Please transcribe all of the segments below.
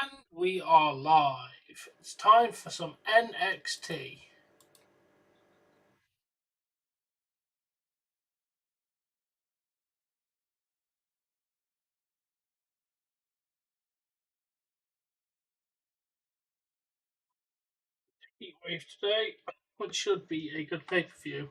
And we are live. It's time for some NXT. Heatwave today, which should be a good pay per view.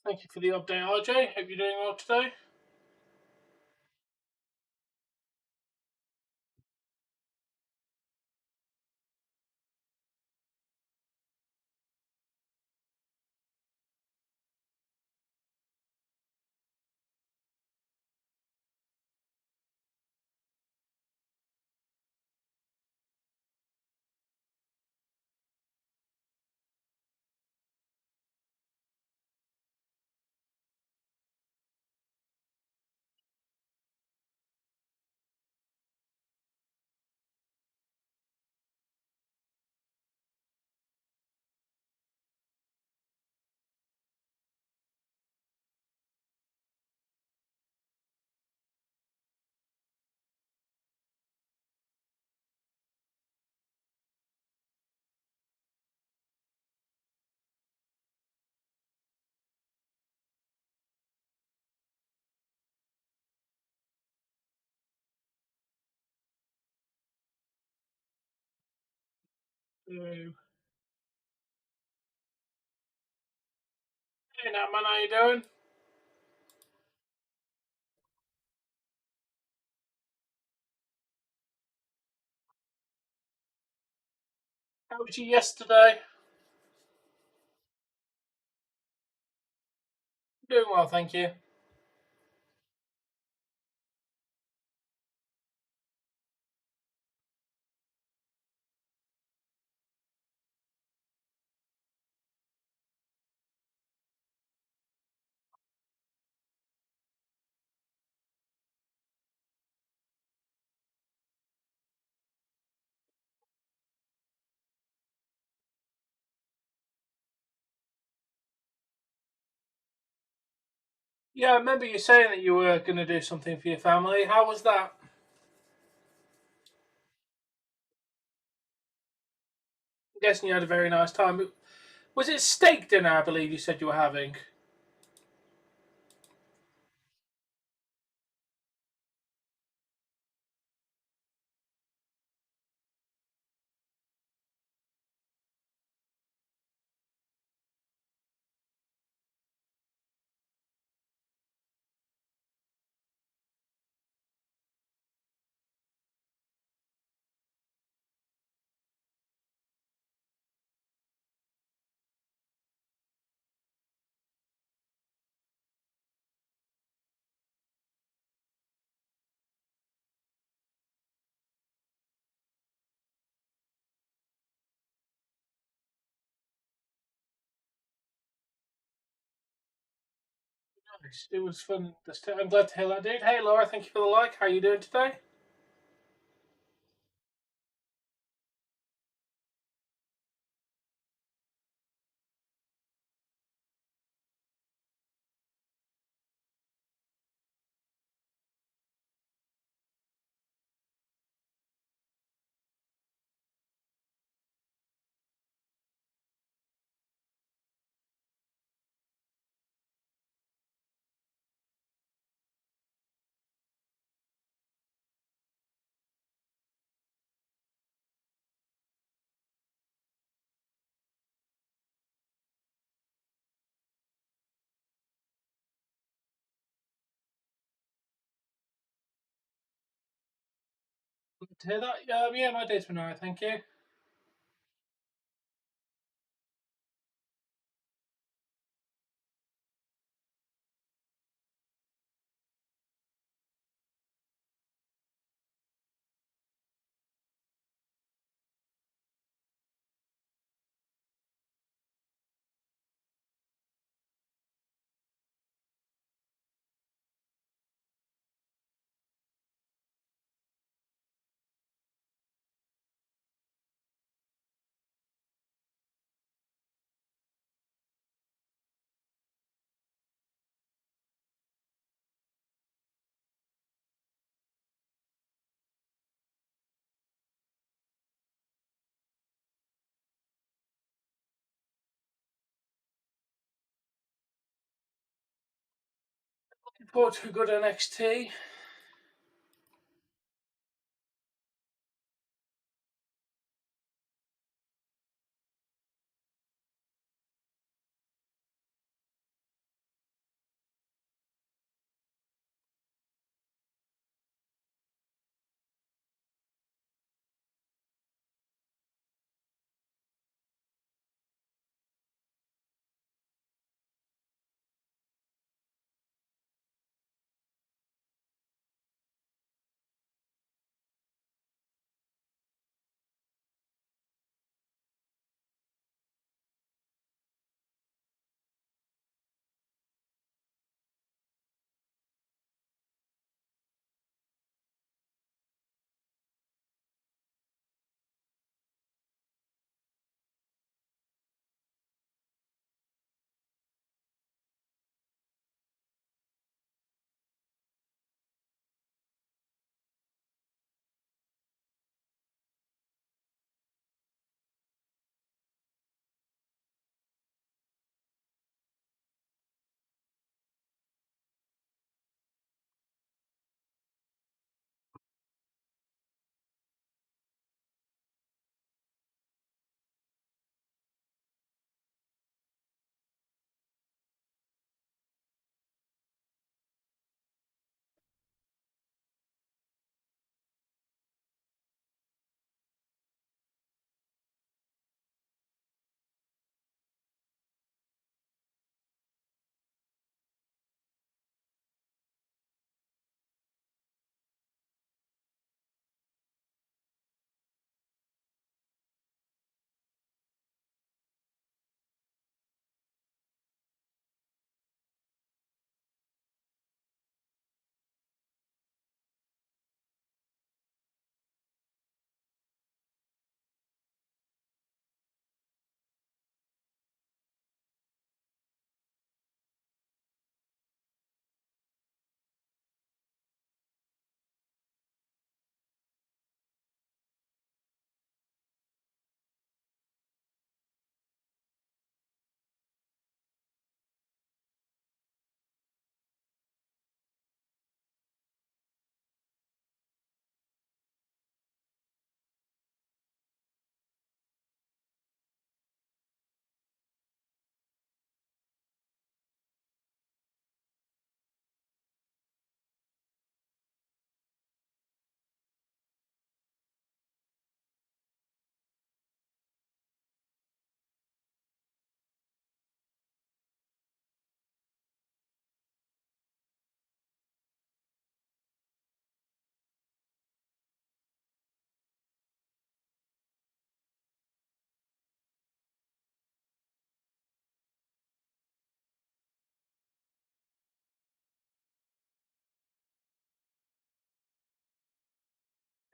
Thank you for the update, RJ. Hope you're doing well today. Hey, now, man, how you doing? How was you yesterday? Doing well, thank you. Yeah, I remember you saying that you were going to do something for your family. How was that? I'm guessing you had a very nice time. Was it steak dinner, I believe you said you were having? Nice. It was fun. I'm glad to hear that, dude. Hey, Laura, thank you for the like. How you doing today? Good to hear that. Yeah, my day's been alright, thank you. Report to good NXT.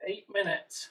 Eight minutes.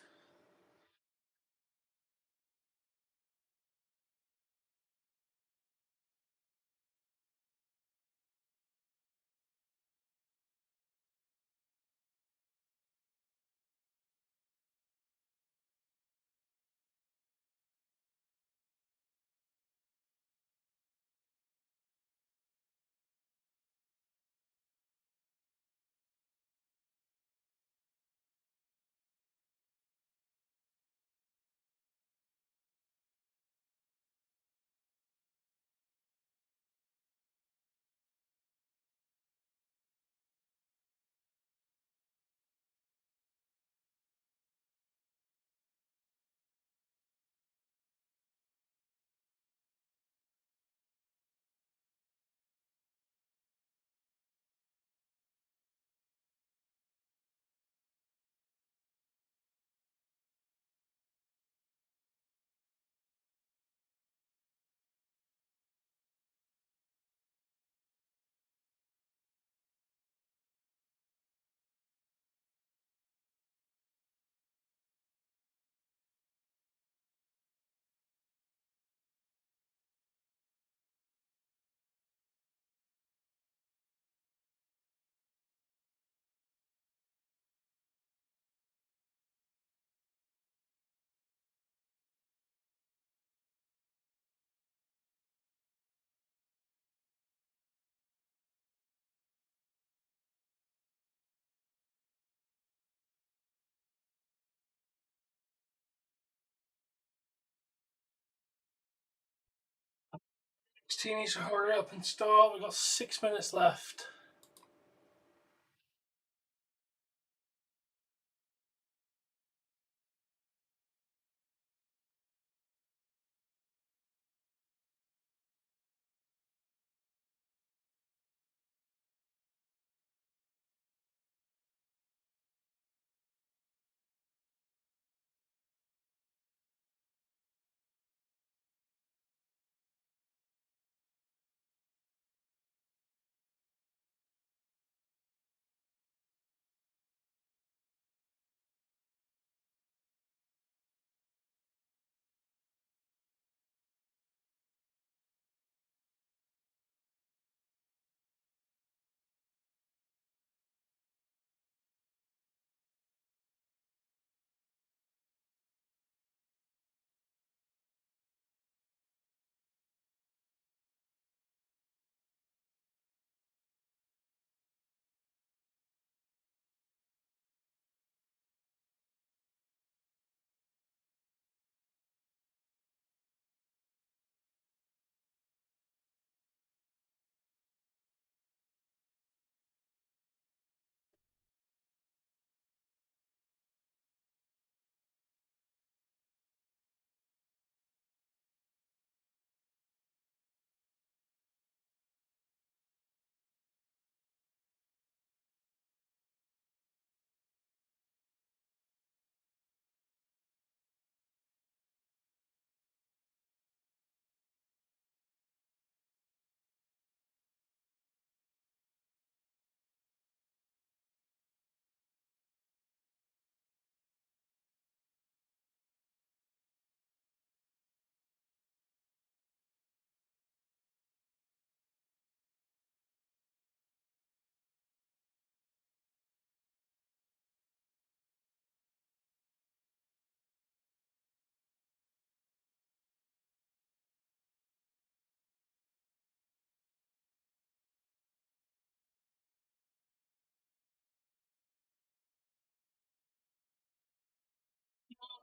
NXT needs to hurry up and start. We've got 6 minutes left.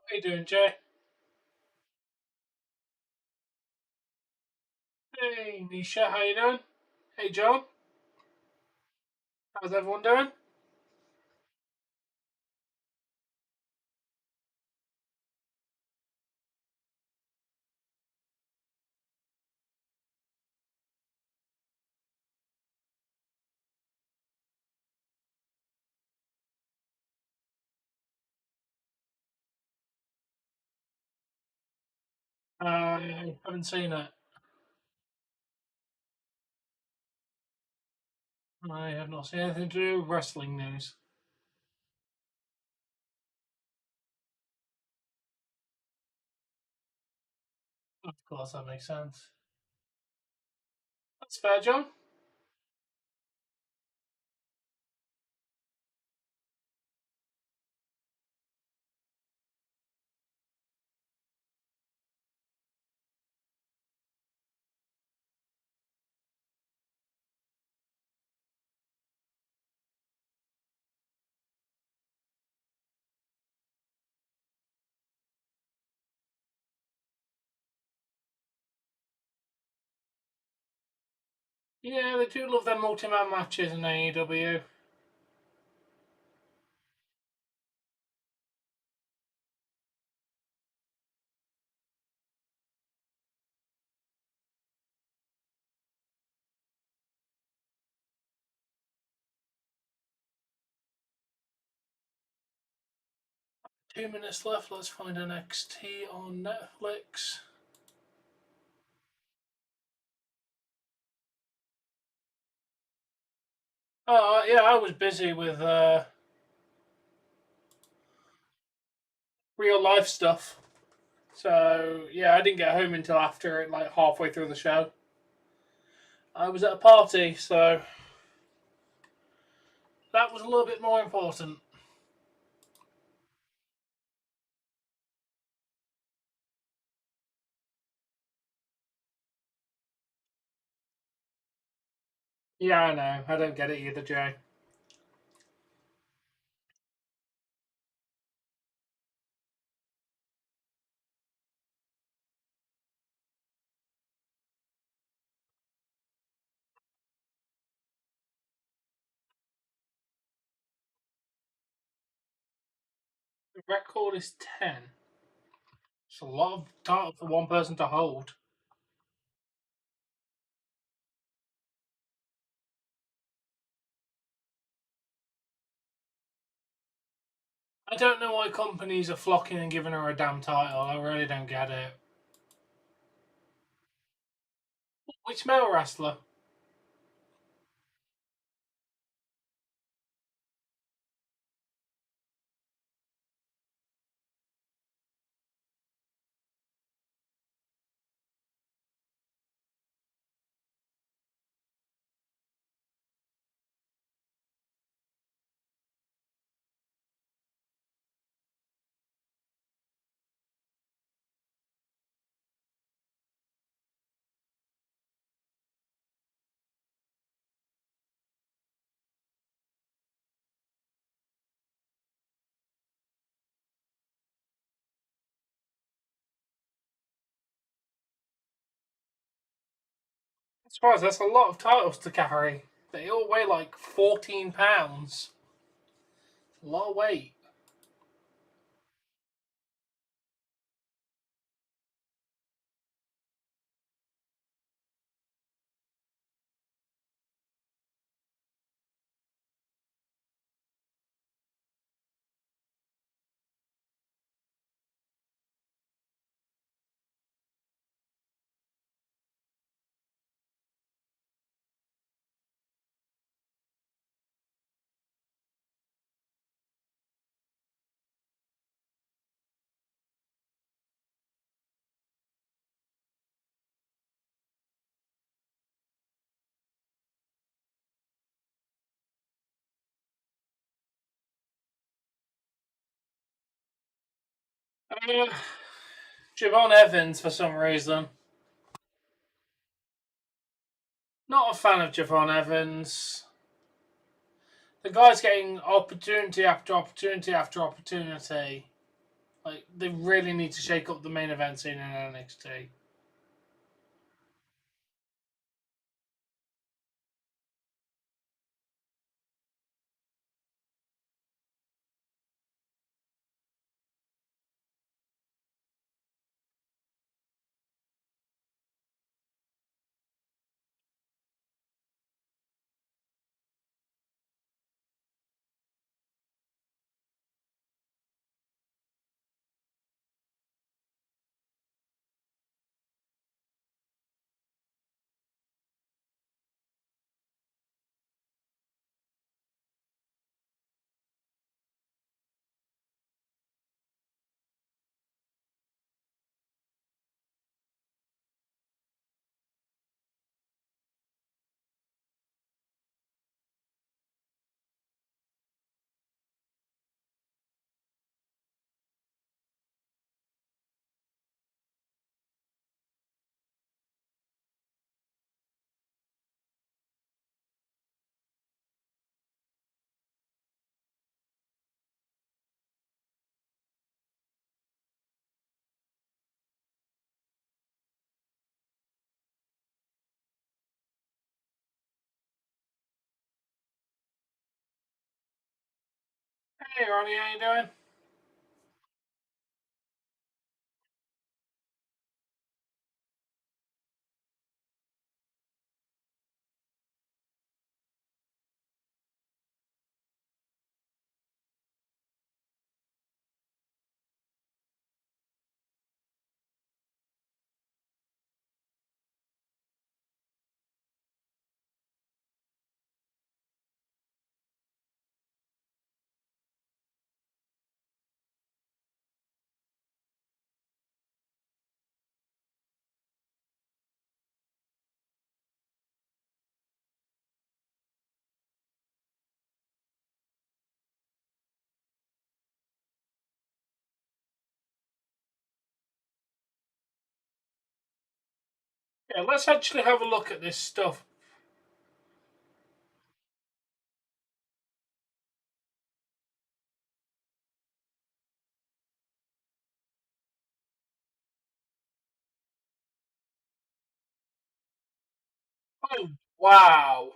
How you doing, Jay? Hey, Nisha, how you doing? Hey, John. How's everyone doing? I haven't seen it. I have not seen anything to do with wrestling news. Of course, that makes sense. That's fair, John. 'Yeah, they do love their multi-man matches in AEW. 2 minutes left. Let's find NXT on Netflix. Oh, yeah, I was busy with real life stuff. So, yeah, I didn't get home until after, like, halfway through the show. I was at a party, so that was a little bit more important. Yeah, I know. I don't get it either, Jay. The record is 10. It's a lot of titles for one person to hold. I don't know why companies are flocking and giving her a damn title. I really don't get it. Which male wrestler? I'm surprised that's a lot of titles to carry. They all weigh like 14 pounds. A lot of weight. Uh, Javon Evans for some reason. Not a fan of Javon Evans. The guy's getting opportunity after opportunity after opportunity. Like they really need to shake up the main event scene in NXT. Hey Ronnie, how you doing? Yeah, let's actually have a look at this stuff. Oh wow.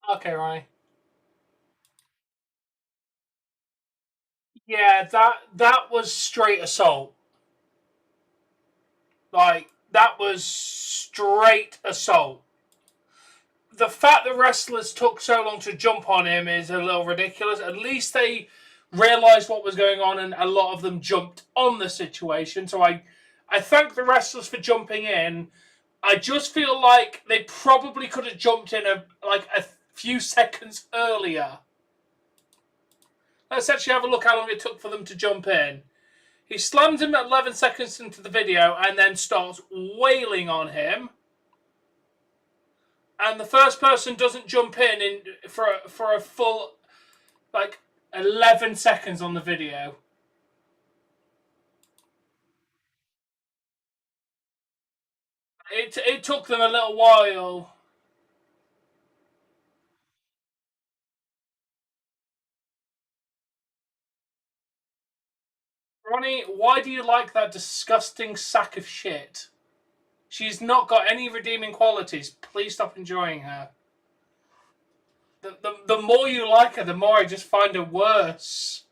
Okay, Ronnie. Yeah, that was straight assault. Like, that was straight assault. The fact the wrestlers took so long to jump on him is a little ridiculous. At least they realised what was going on, and a lot of them jumped on the situation. So I thank the wrestlers for jumping in. I just feel like they probably could have jumped in a few seconds earlier. Let's actually have a look how long it took for them to jump in. He slams him at 11 seconds into the video and then starts wailing on him. And the first person doesn't jump in for a full 11 seconds on the video. It took them a little while. Ronnie, why do you like that disgusting sack of shit? She's not got any redeeming qualities. Please stop enjoying her. The more you like her, the more I just find her worse.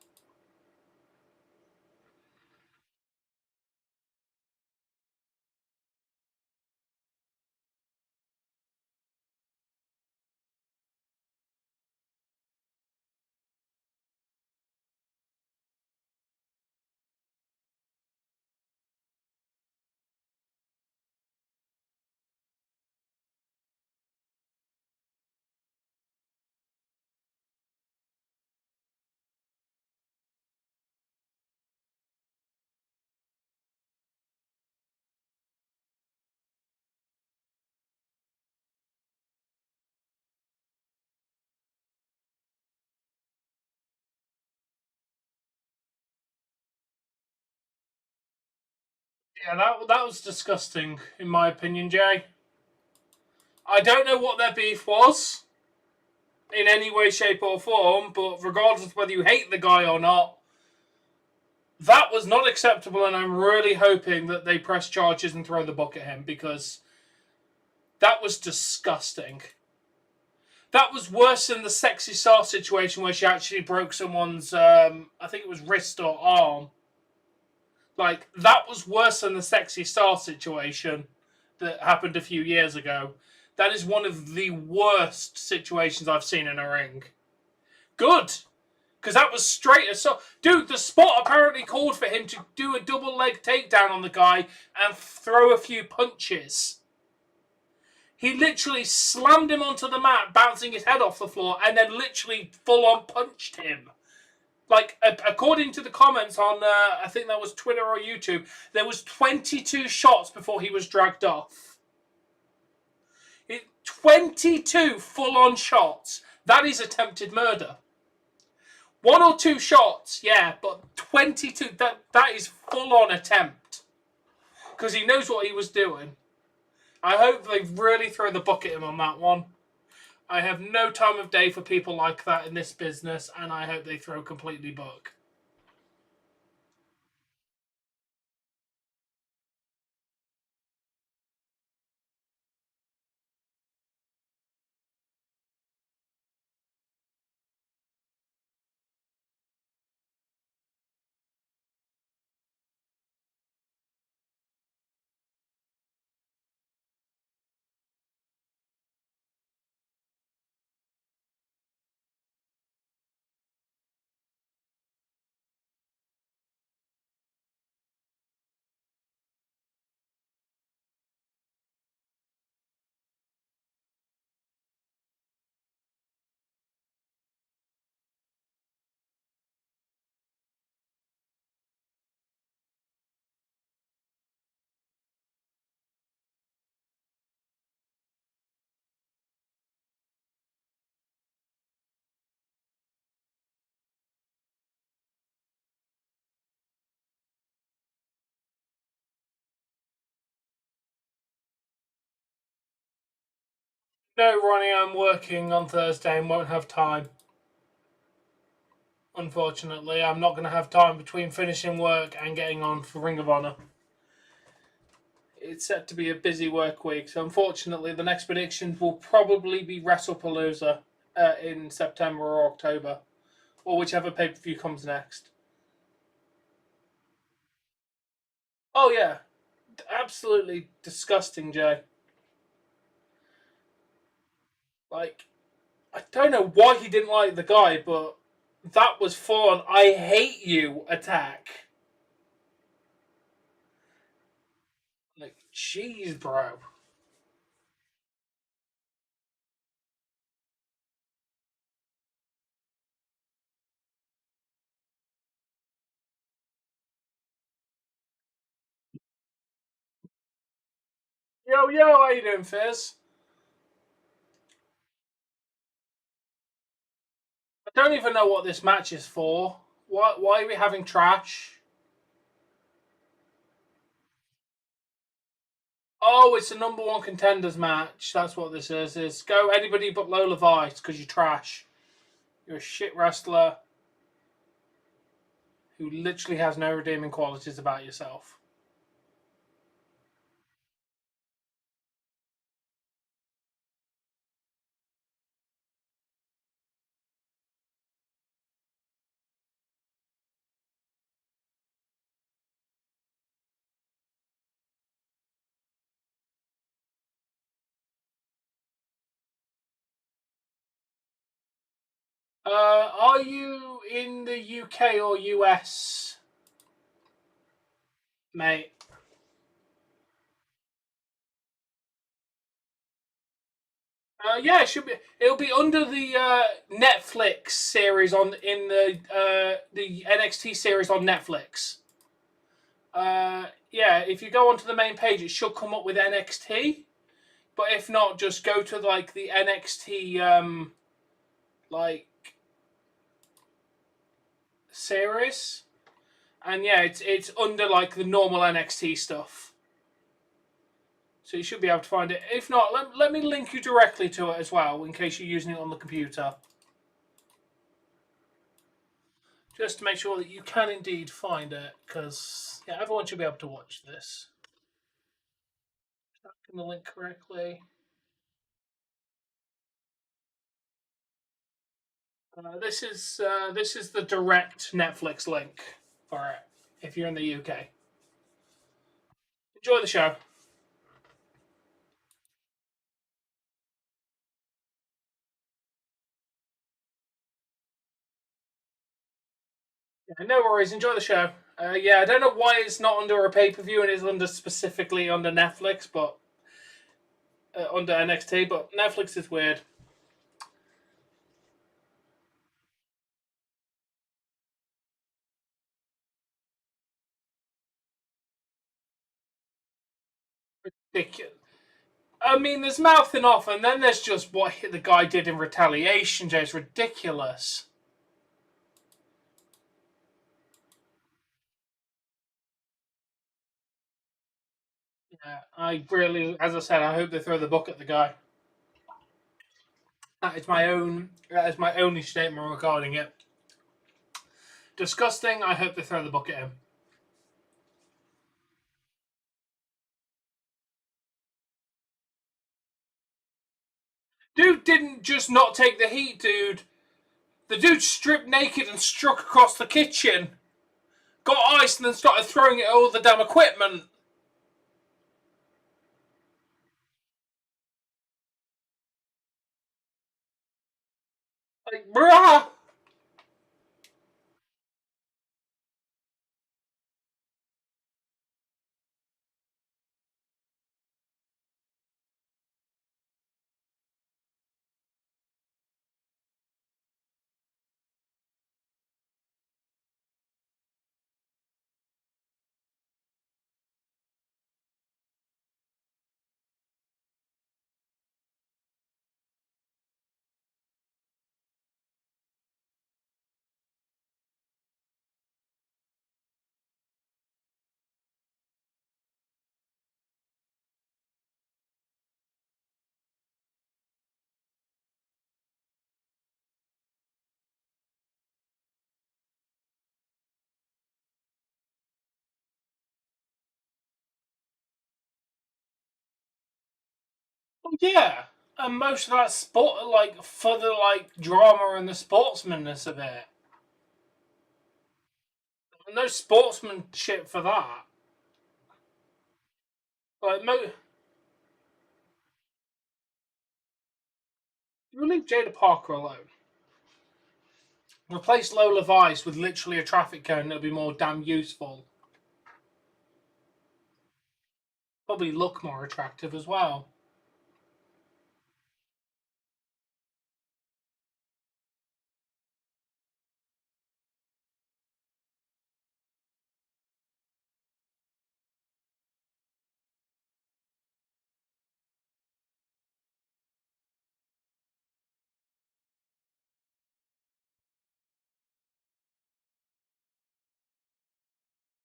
Yeah, that was disgusting, in my opinion, Jay. I don't know what their beef was in any way, shape, or form, but regardless of whether you hate the guy or not, that was not acceptable, and I'm really hoping that they press charges and throw the book at him, because that was disgusting. That was worse than the Sexy Star situation where she actually broke someone's, I think it was wrist or arm. Like, that was worse than the Sexy Star situation that happened a few years ago. That is one of the worst situations I've seen in a ring. Good. Because that was straight assault. Dude, the spot apparently called for him to do a double leg takedown on the guy and throw a few punches. He literally slammed him onto the mat, bouncing his head off the floor, and then literally full-on punched him. Like, according to the comments on, I think that was Twitter or YouTube, there was 22 shots before he was dragged off. 22 full-on shots. That is attempted murder. 1 or 2 shots, yeah, but 22, that is full-on attempt. Because he knows what he was doing. I hope they really throw the book at him on that one. I have no time of day for people like that in this business, and I hope they throw completely book. No, Ronnie, I'm working on Thursday and won't have time. Unfortunately, I'm not going to have time between finishing work and getting on for Ring of Honor. It's set to be a busy work week, so unfortunately, the next predictions will probably be WrestlePalooza. in September or October, or whichever pay per view comes next. Oh yeah, absolutely disgusting, Jay. Like, I don't know why he didn't like the guy, but that was fun. I hate you attack. Like, jeez, bro. Yo, yo, how you doing, Fizz? I don't even know what this match is for. Why are we having trash? Oh, it's a number one contenders match. That's what this is. It's go anybody but Lola Vice because you're trash. You're a shit wrestler who literally has no redeeming qualities about yourself. Are you in the UK or US, mate? Yeah, it should be. It'll be under the Netflix series on in the NXT series on Netflix. Yeah, if you go onto the main page, it should come up with NXT. But if not, just go to like the NXT like series, and yeah, it's under like the normal NXT stuff. So you should be able to find it. If not, let me link you directly to it as well, in case you're using it on the computer. Just to make sure that you can indeed find it, because yeah, everyone should be able to watch this. Can the link correctly? This is the direct Netflix link for it if you're in the UK. Enjoy the show. Yeah, no worries. Enjoy the show. Yeah, I don't know why it's not under a pay per view and it's under specifically under Netflix, but under NXT. But Netflix is weird. Ridiculous. I mean, there's mouthing off, and then there's just what the guy did in retaliation. Jay, it's ridiculous. Yeah, I really, as I said, I hope they throw the book at the guy. That is my own. That is my only statement regarding it. Disgusting. I hope they throw the book at him. Dude didn't just not take the heat, dude. The dude stripped naked and struck across the kitchen, got ice, and then started throwing it at all the damn equipment. Like, bruh. Oh, yeah. And most of that sport, like, for the, like, drama and the sportsmanness of it. No sportsmanship for that. Like, you leave Jaida Parker alone. Replace Lola Vice with literally a traffic cone that would be more damn useful. Probably look more attractive as well.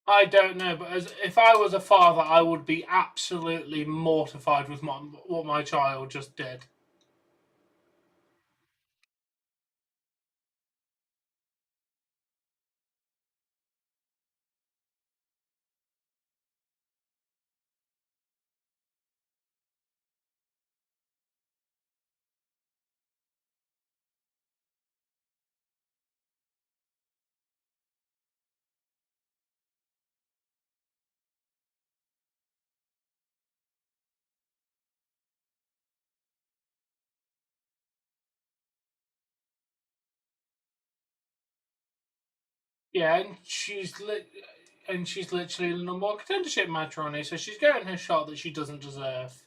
I don't know, but if I was a father, I would be absolutely mortified with what my child just did. Yeah, and she's literally in a more contendership match on it, so she's getting her shot that she doesn't deserve.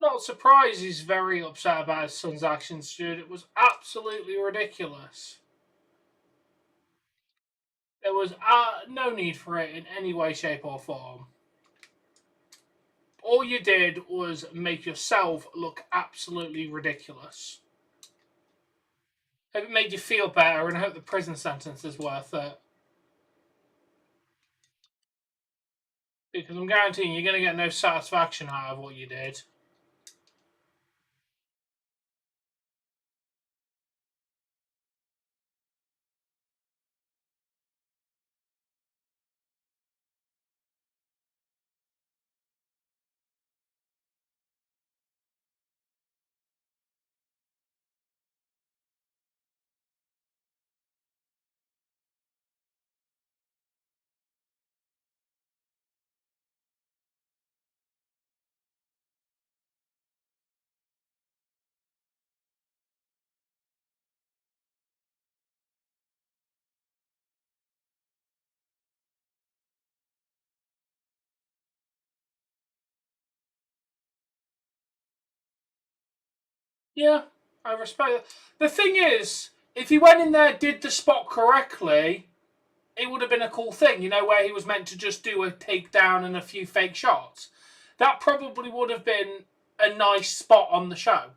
Not surprised he's very upset about his son's actions, dude. It was absolutely ridiculous. There was no need for it in any way, shape, or form. All you did was make yourself look absolutely ridiculous. Hope it made you feel better, and I hope the prison sentence is worth it. Because I'm guaranteeing you're going to get no satisfaction out of what you did. Yeah, I respect it. The thing is, if he went in there, did the spot correctly, it would have been a cool thing, you know, where he was meant to just do a takedown and a few fake shots. That probably would have been a nice spot on the show.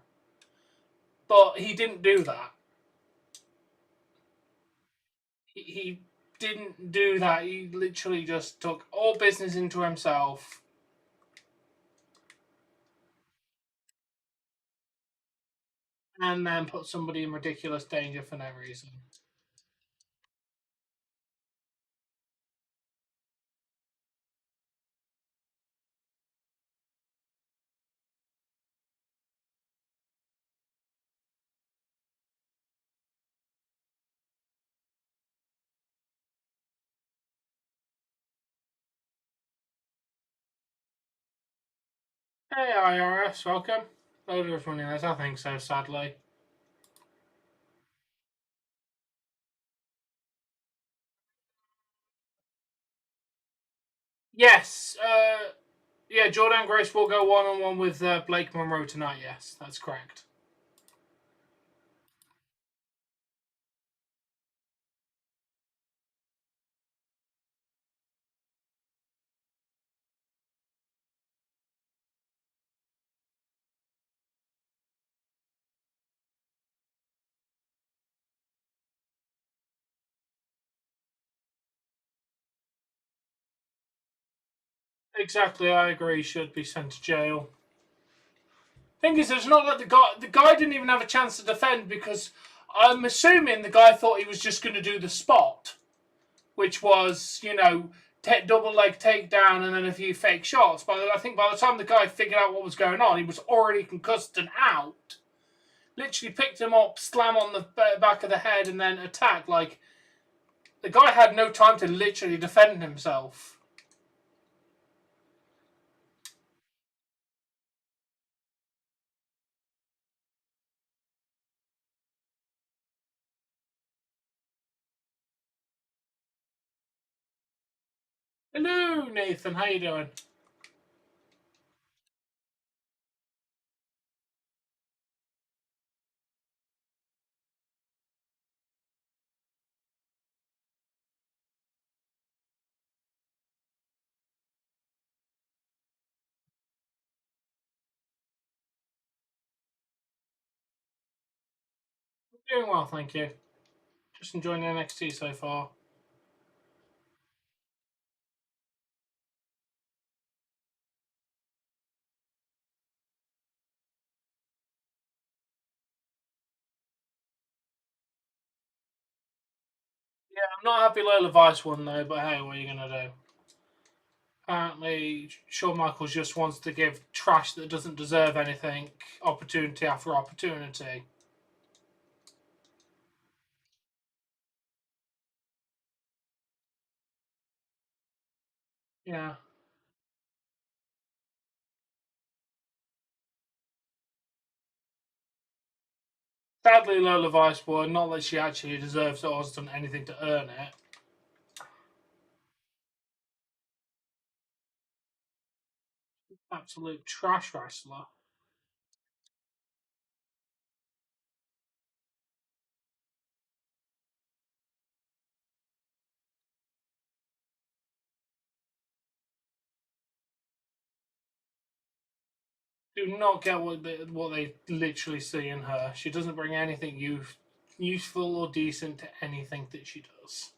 But he didn't do that. He didn't do that. He literally just took all business into himself and then put somebody in ridiculous danger for no reason. Hey, IRS, welcome. Loader was running this, I think so, sadly. Yes, yeah, Jordynne Grace will go one on one with Blake Monroe tonight, yes, that's correct. Exactly, I agree, should be sent to jail. Thing is, it's not like the guy didn't even have a chance to defend because I'm assuming the guy thought he was just going to do the spot, which was double leg takedown and then a few fake shots. But I think by the time the guy figured out what was going on, he was already concussed and out. Literally picked him up, slam on the back of the head, and then attack. Like the guy had no time to literally defend himself. Hello, Nathan. How you doing? Doing well, thank you. Just enjoying the NXT so far. Yeah, I'm not happy Lola Vice won though, but hey, what are you gonna do? Apparently, Shawn Michaels just wants to give trash that doesn't deserve anything opportunity after opportunity. Yeah. Sadly, Lola Vice won. Not that she actually deserves it or has done anything to earn it. Absolute trash wrestler. Do not get what they literally see in her. She doesn't bring anything useful or decent to anything that she does.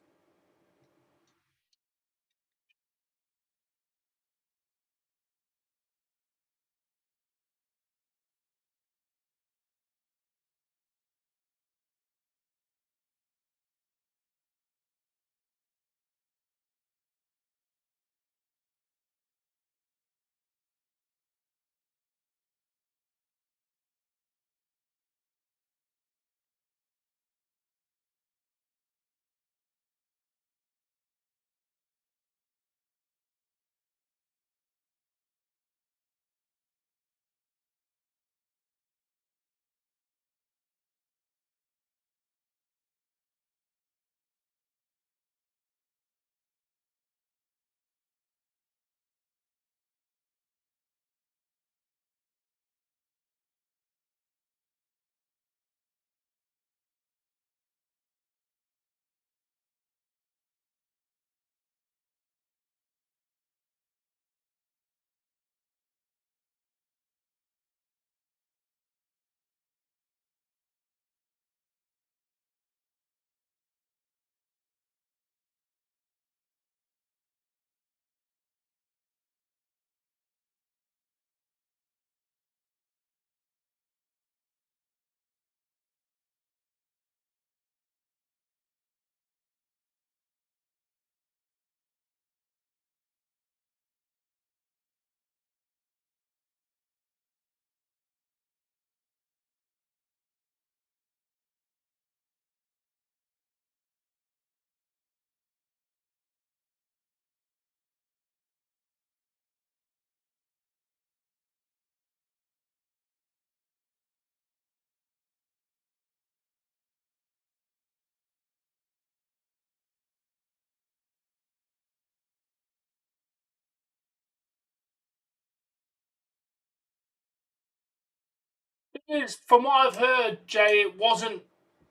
Is from what I've heard, Jay, it wasn't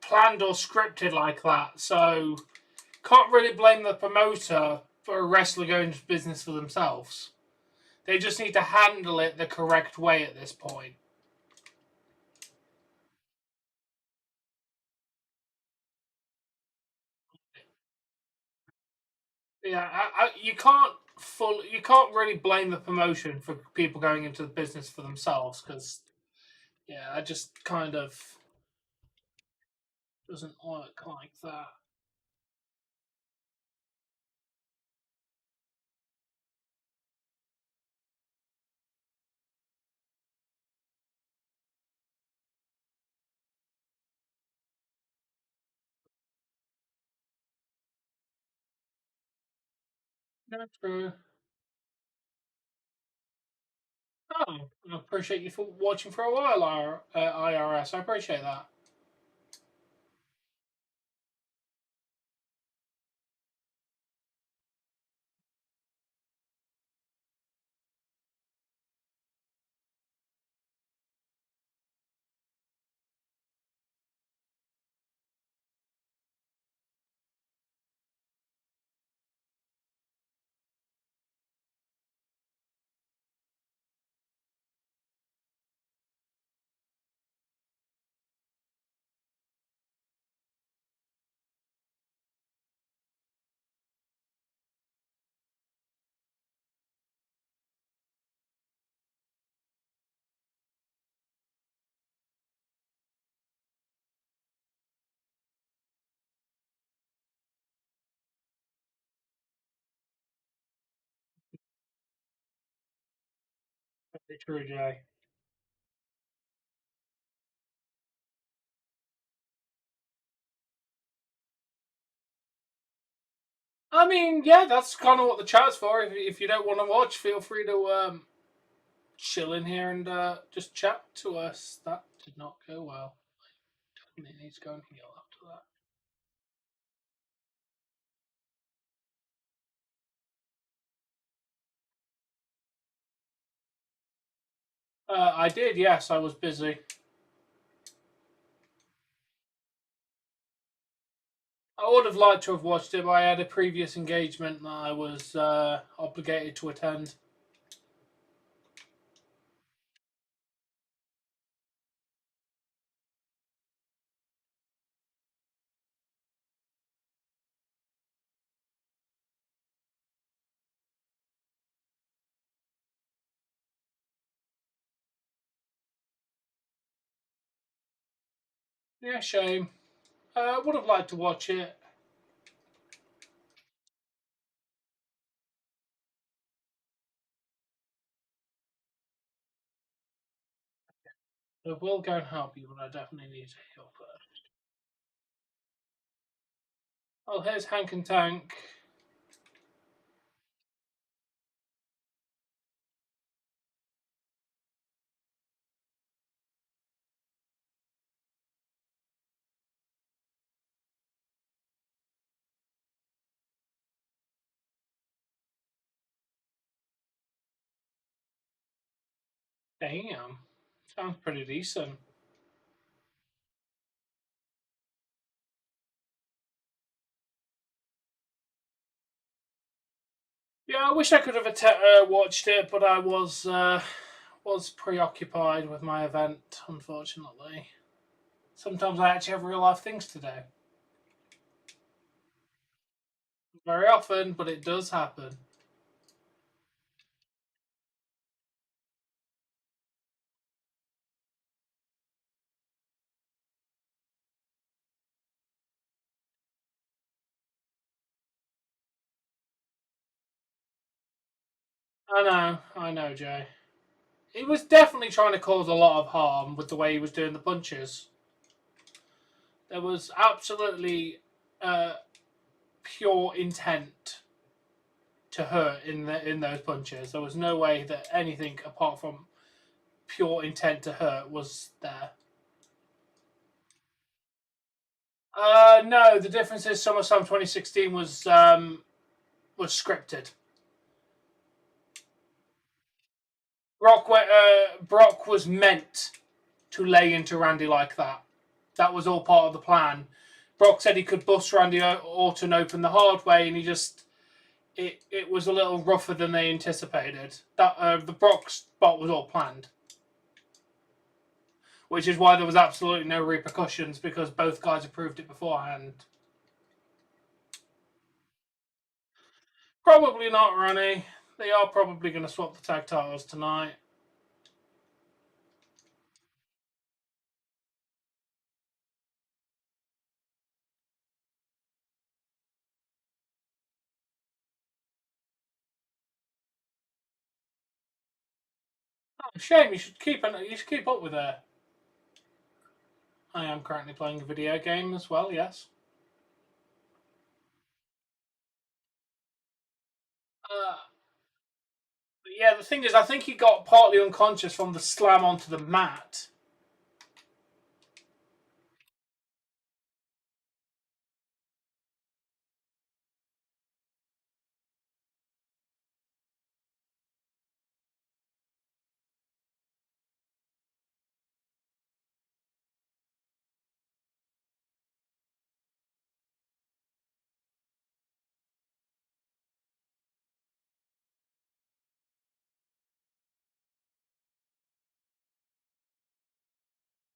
planned or scripted like that, so can't really blame the promoter for a wrestler going into business for themselves. They just need to handle it the correct way at this point. Yeah, you can't really blame the promotion for people going into the business for themselves because Yeah, I just kind of doesn't work like that. That's true. Oh, I appreciate you for watching for a while, IRS. I appreciate that. Very true, Jay. I mean, yeah, that's kind of what the chat's for. If you don't want to watch, feel free to chill in here and just chat to us. That did not go well. Definitely need to go and heal after that. I did, yes. I was busy. I would have liked to have watched it, but I had a previous engagement that I was obligated to attend. Yeah, shame. I would have liked to watch it. I will go and help you, but I definitely need to heal first. Oh, here's Hank and Tank. Damn. Sounds pretty decent. Yeah, I wish I could have watched it, but I was preoccupied with my event, unfortunately. Sometimes I actually have real life things to do. Very often, but it does happen. I know, Jay. He was definitely trying to cause a lot of harm with the way he was doing the punches. There was absolutely uh, pure intent to hurt in those punches. There was no way that anything apart from pure intent to hurt was there. No, the difference is SummerSlam 2016 was scripted. Brock was meant to lay into Randy like that. That was all part of the plan. Brock said he could bust Randy Orton open the hard way, and it was a little rougher than they anticipated. That the Brock spot was all planned, which is why there was absolutely no repercussions because both guys approved it beforehand. Probably not, Ronnie. They are probably going to swap the tag titles tonight. Shame. You should keep up with her. I am currently playing a video game as well. Yes. Uh, yeah. The thing is, I think he got partly unconscious from the slam onto the mat.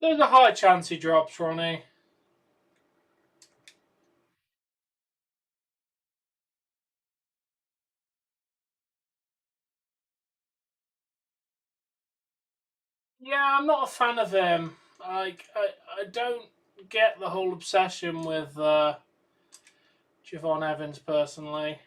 There's a high chance he drops, Ronnie. Yeah, I'm not a fan of him. I don't get the whole obsession with Javon Evans personally.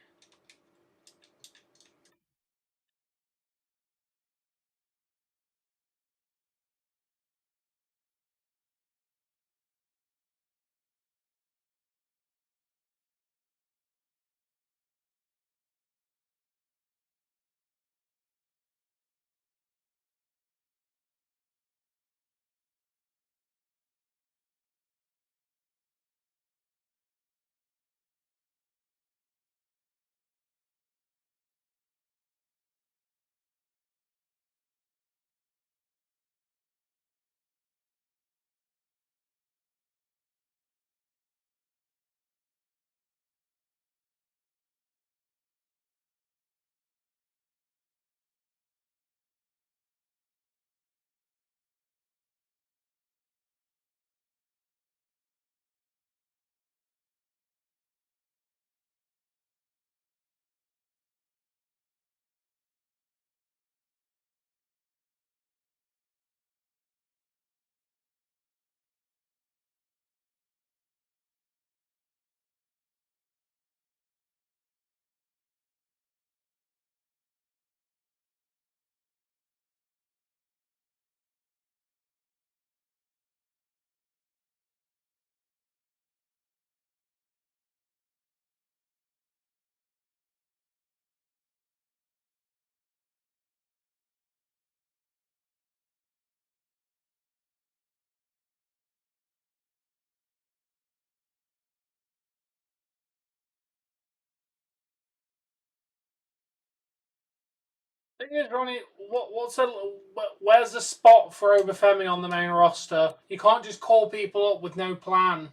Thing is, Ronnie, where's the spot for Oba Femi on the main roster? You can't just call people up with no plan.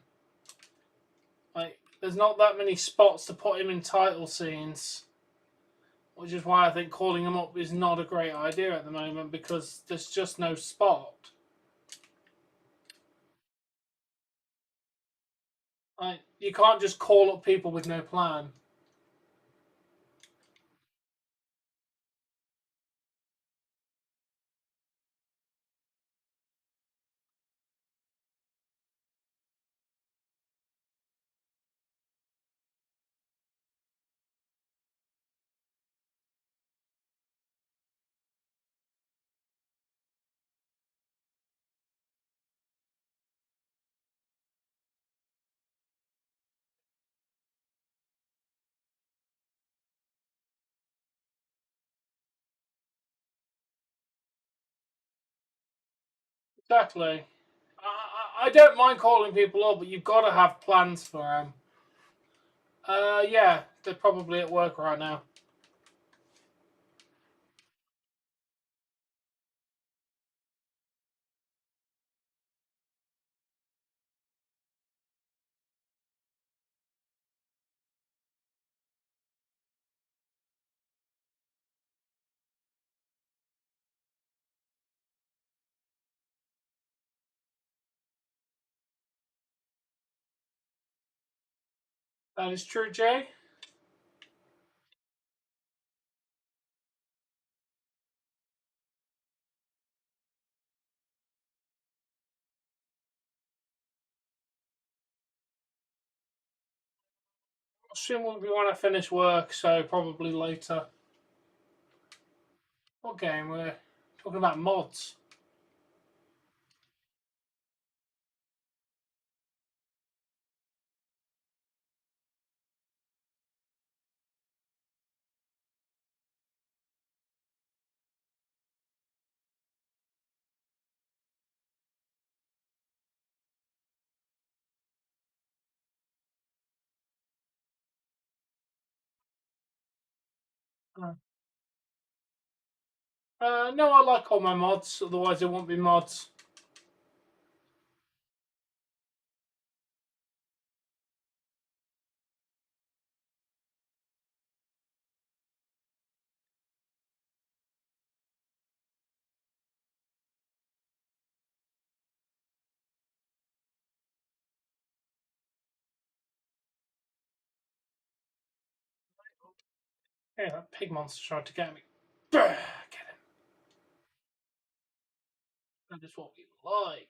Like, there's not that many spots to put him in title scenes, which is why I think calling him up is not a great idea at the moment because there's just no spot. Like, you can't just call up people with no plan. Exactly. I don't mind calling people up, but you've got to have plans for them. Yeah, they're probably at work right now. That is true, Jay. Soon will be when I finish work, so probably later. What game? We're Talking about mods. No, I like all my mods. Otherwise, it won't be mods. Yeah, that pig monster tried to get me. Get him. That is what we like.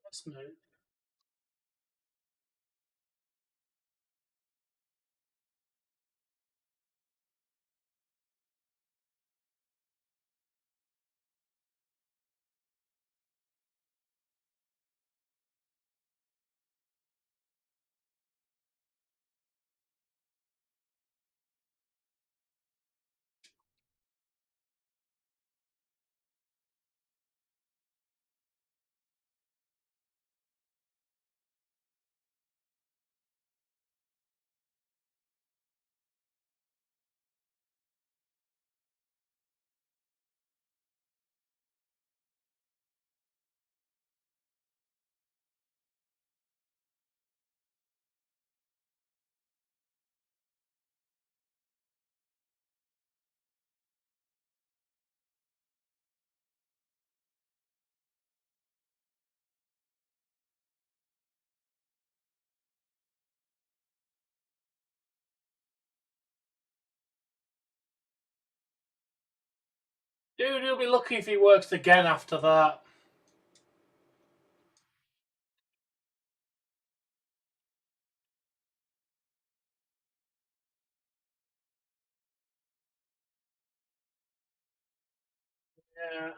That's smooth. Dude, he'll be lucky if he works again after that. Yeah.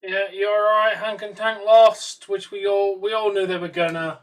Yeah, you're alright. Hank and Tank lost, which we all knew they were gonna.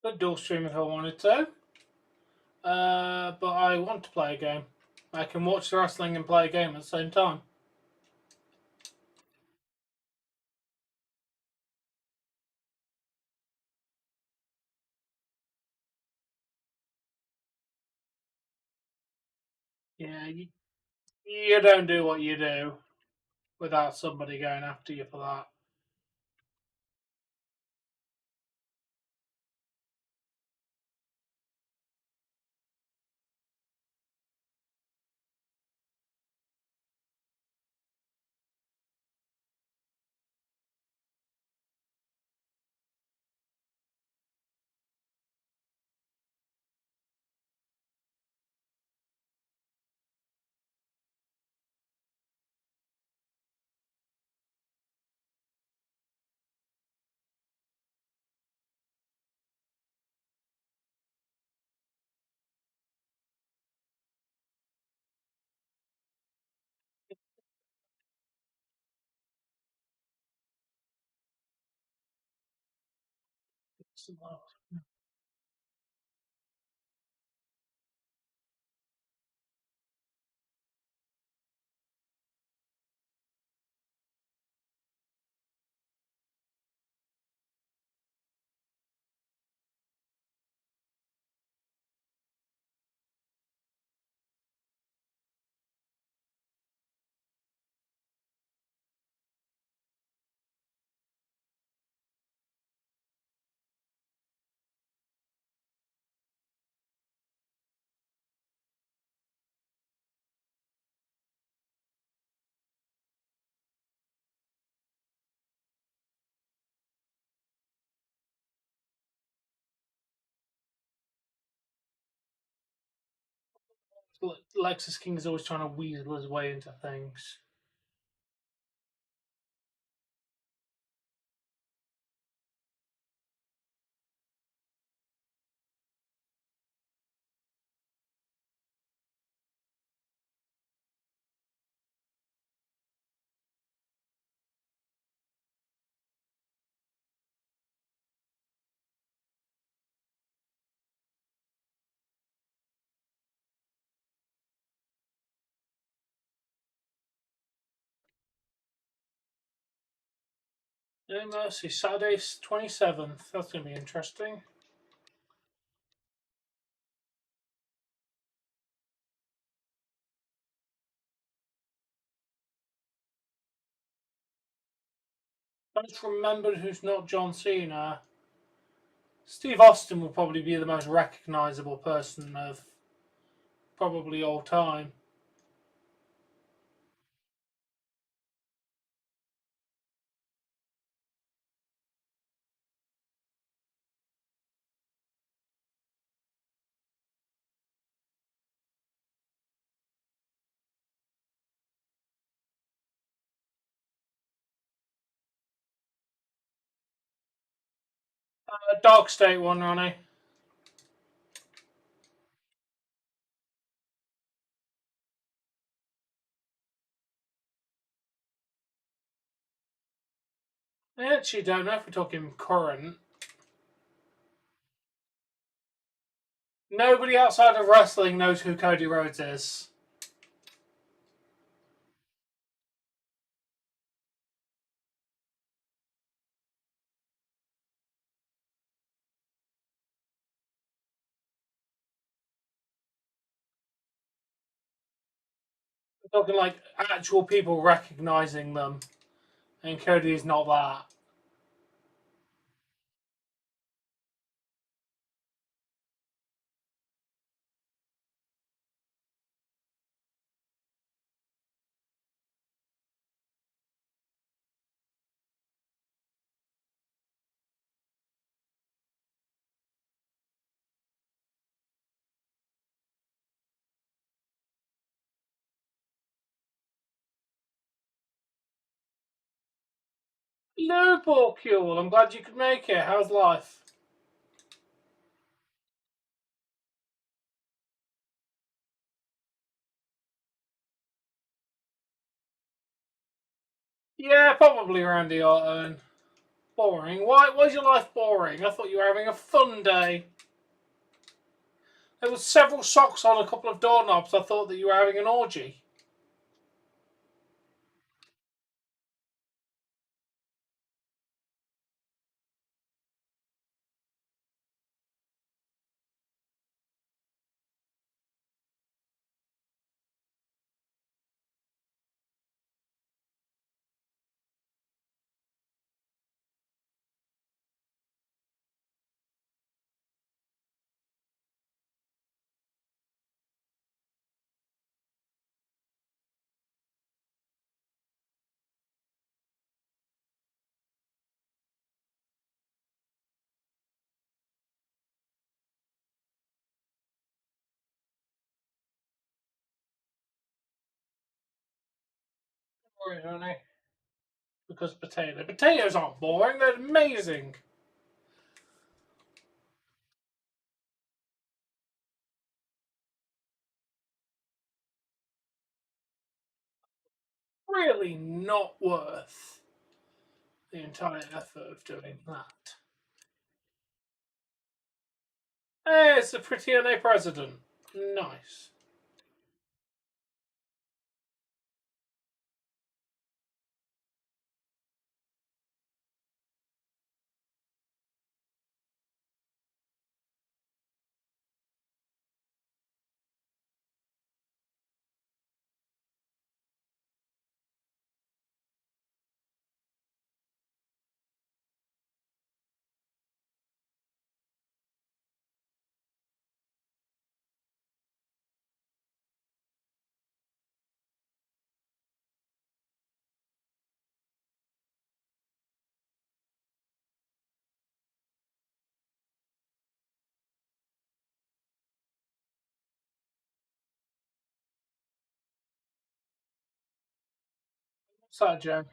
Could dual stream if I wanted to. But I want to play a game. I can watch the wrestling and play a game at the same time. Yeah, you don't do what you do without somebody going after you for that. Lexus King is always trying to weasel his way into things. No Mercy, Saturday 27th. That's going to be interesting. I just remembered who's not John Cena. Steve Austin will probably be the most recognisable person of probably all time. DarkState one, Ronnie. I actually don't know if we're talking current. Nobody outside of wrestling knows who Cody Rhodes is. We're talking like actual people recognising them, and Cody is not that. No, Porcule. I'm glad you could make it. How's life? Yeah, probably Randy Orton. Boring. Why is your life boring? I thought you were having a fun day. There was several socks on a couple of doorknobs. I thought that you were having an orgy. Boring, aren't they? Because potatoes aren't boring. They're amazing. Really not worth the entire effort of doing that. Hey, it's a pretty TNA president. Nice. Sorry, Joe.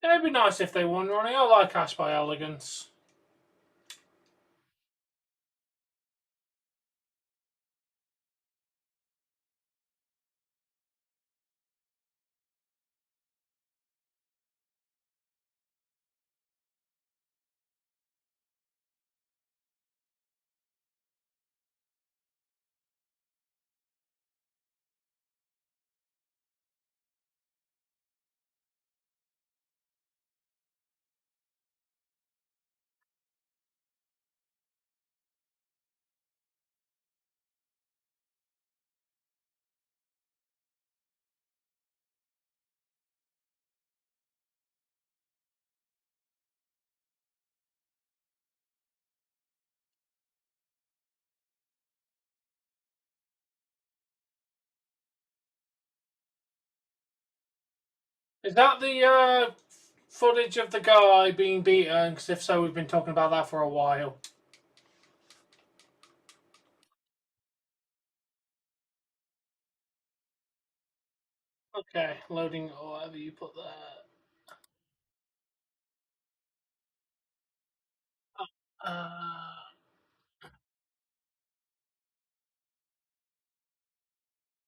It'd be nice if they won, Ronnie. I like Ash by Elegance. Is that the footage of the guy being beaten? Because if so, we've been talking about that for a while. Okay, loading or whatever you put there. Uh,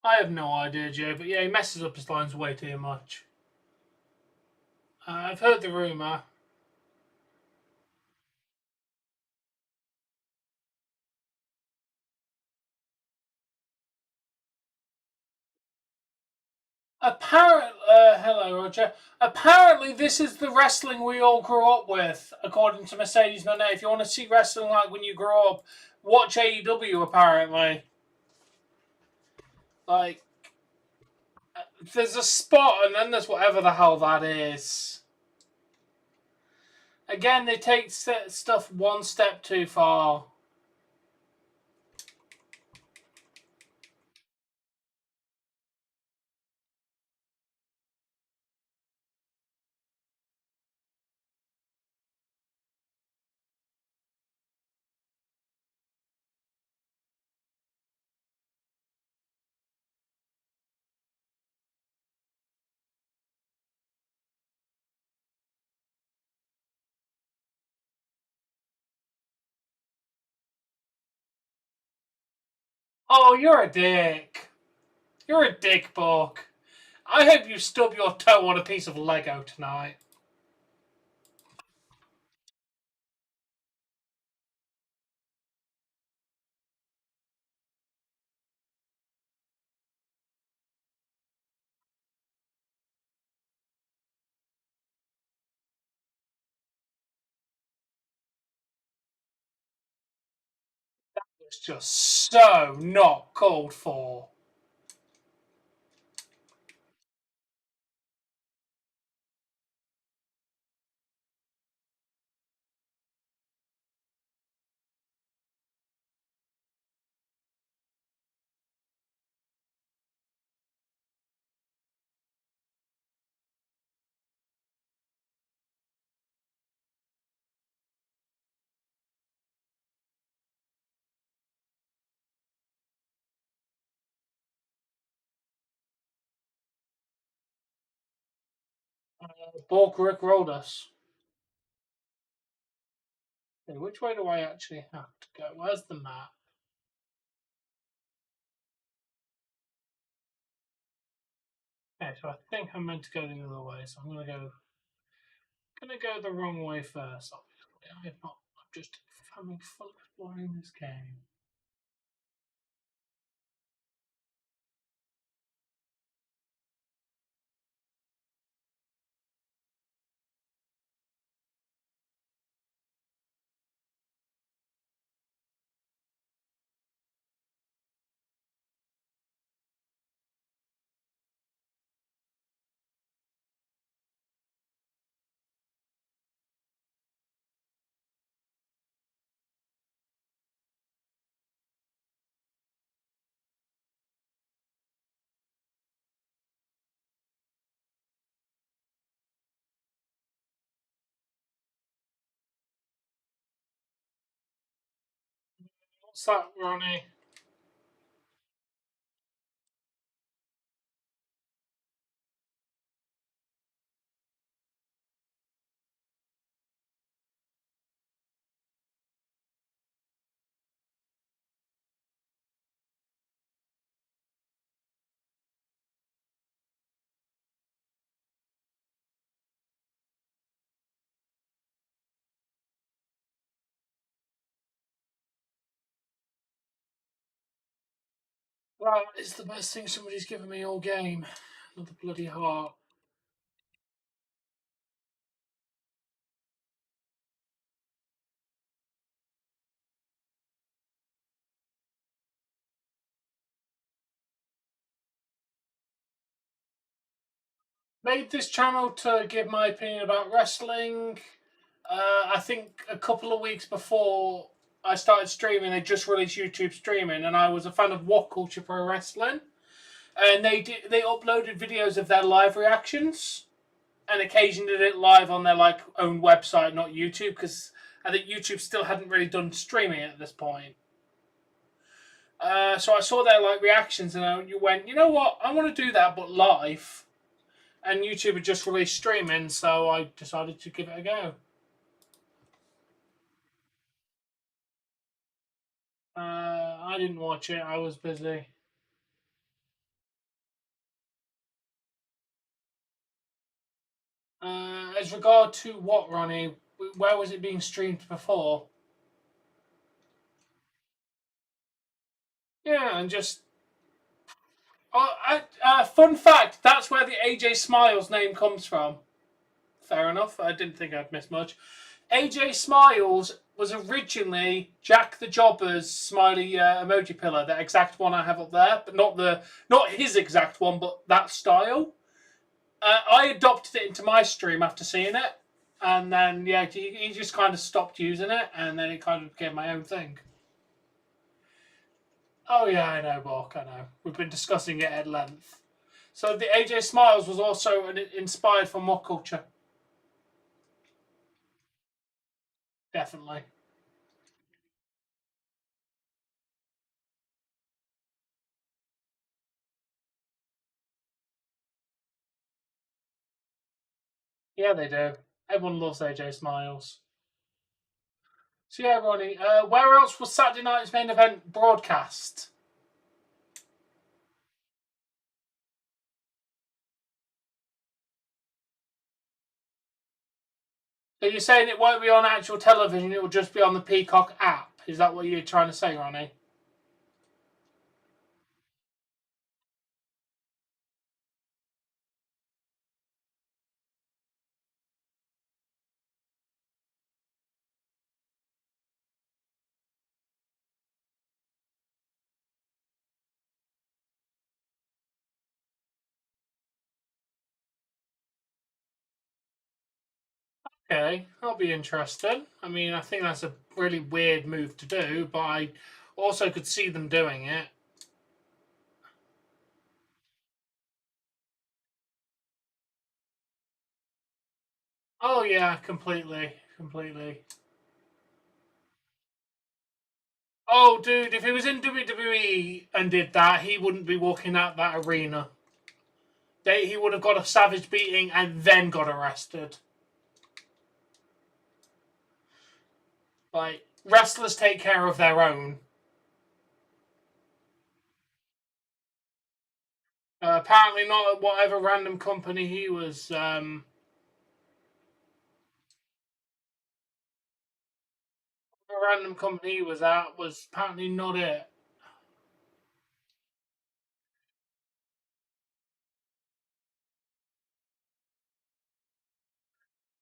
I have no idea, Joe, but yeah, he messes up his lines way too much. I've heard the rumour. Hello, Roger. Apparently, this is the wrestling we all grew up with, according to Mercedes Monet. If you want to see wrestling like when you grow up, watch AEW. Apparently, like there's a spot, and then there's whatever the hell that is. Again, they take stuff one step too far. Oh, you're a dick. You're a dick, Bork. I hope you stub your toe on a piece of Lego tonight. It's just so not called for. Bork Rick rolled us. Okay, which way do I actually have to go? Where's the map? Okay, so I think I'm meant to go the other way, so I'm gonna go the wrong way first. Obviously, I'm just having fun exploring this game. What's that, Ronnie? Well, it's the best thing somebody's given me all game. Not the bloody heart. Made this channel to give my opinion about wrestling. I think a couple of weeks before I started streaming, they just released YouTube streaming, and I was a fan of What Culture Pro Wrestling, and they uploaded videos of their live reactions, and occasionally did it live on their own website, not YouTube, because I think YouTube still hadn't really done streaming at this point. So I saw their reactions, and I went, you know what, I want to do that, but live. And YouTube had just released streaming, so I decided to give it a go. I didn't watch it. I was busy. As regard to what, Ronnie? Where was it being streamed before? Yeah, and just fun fact. That's where the AJ Smiles name comes from. Fair enough. I didn't think I'd miss much. AJ Smiles was originally Jack the Jobber's smiley emoji pillar, the exact one I have up there, but not his exact one, but that style. I adopted it into my stream after seeing it, and then yeah, he just kind of stopped using it, and then it kind of became my own thing. Oh yeah, I know, Bork. I know. We've been discussing it at length. So the AJ Smiles was also inspired from what culture? Definitely. Yeah, they do. Everyone loves AJ Smiles. So yeah, Ronnie, where else was Saturday night's main event broadcast? So you're saying it won't be on actual television, it will just be on the Peacock app. Is that what you're trying to say, Ronnie? Okay, that'll be interesting. I mean, I think that's a really weird move to do, but I also could see them doing it. Oh yeah, completely, completely. Oh, dude, if he was in WWE and did that, he wouldn't be walking out that arena. He would have got a savage beating and then got arrested. Like, wrestlers take care of their own. Apparently not at whatever random company he was. The random company he was at was apparently not it.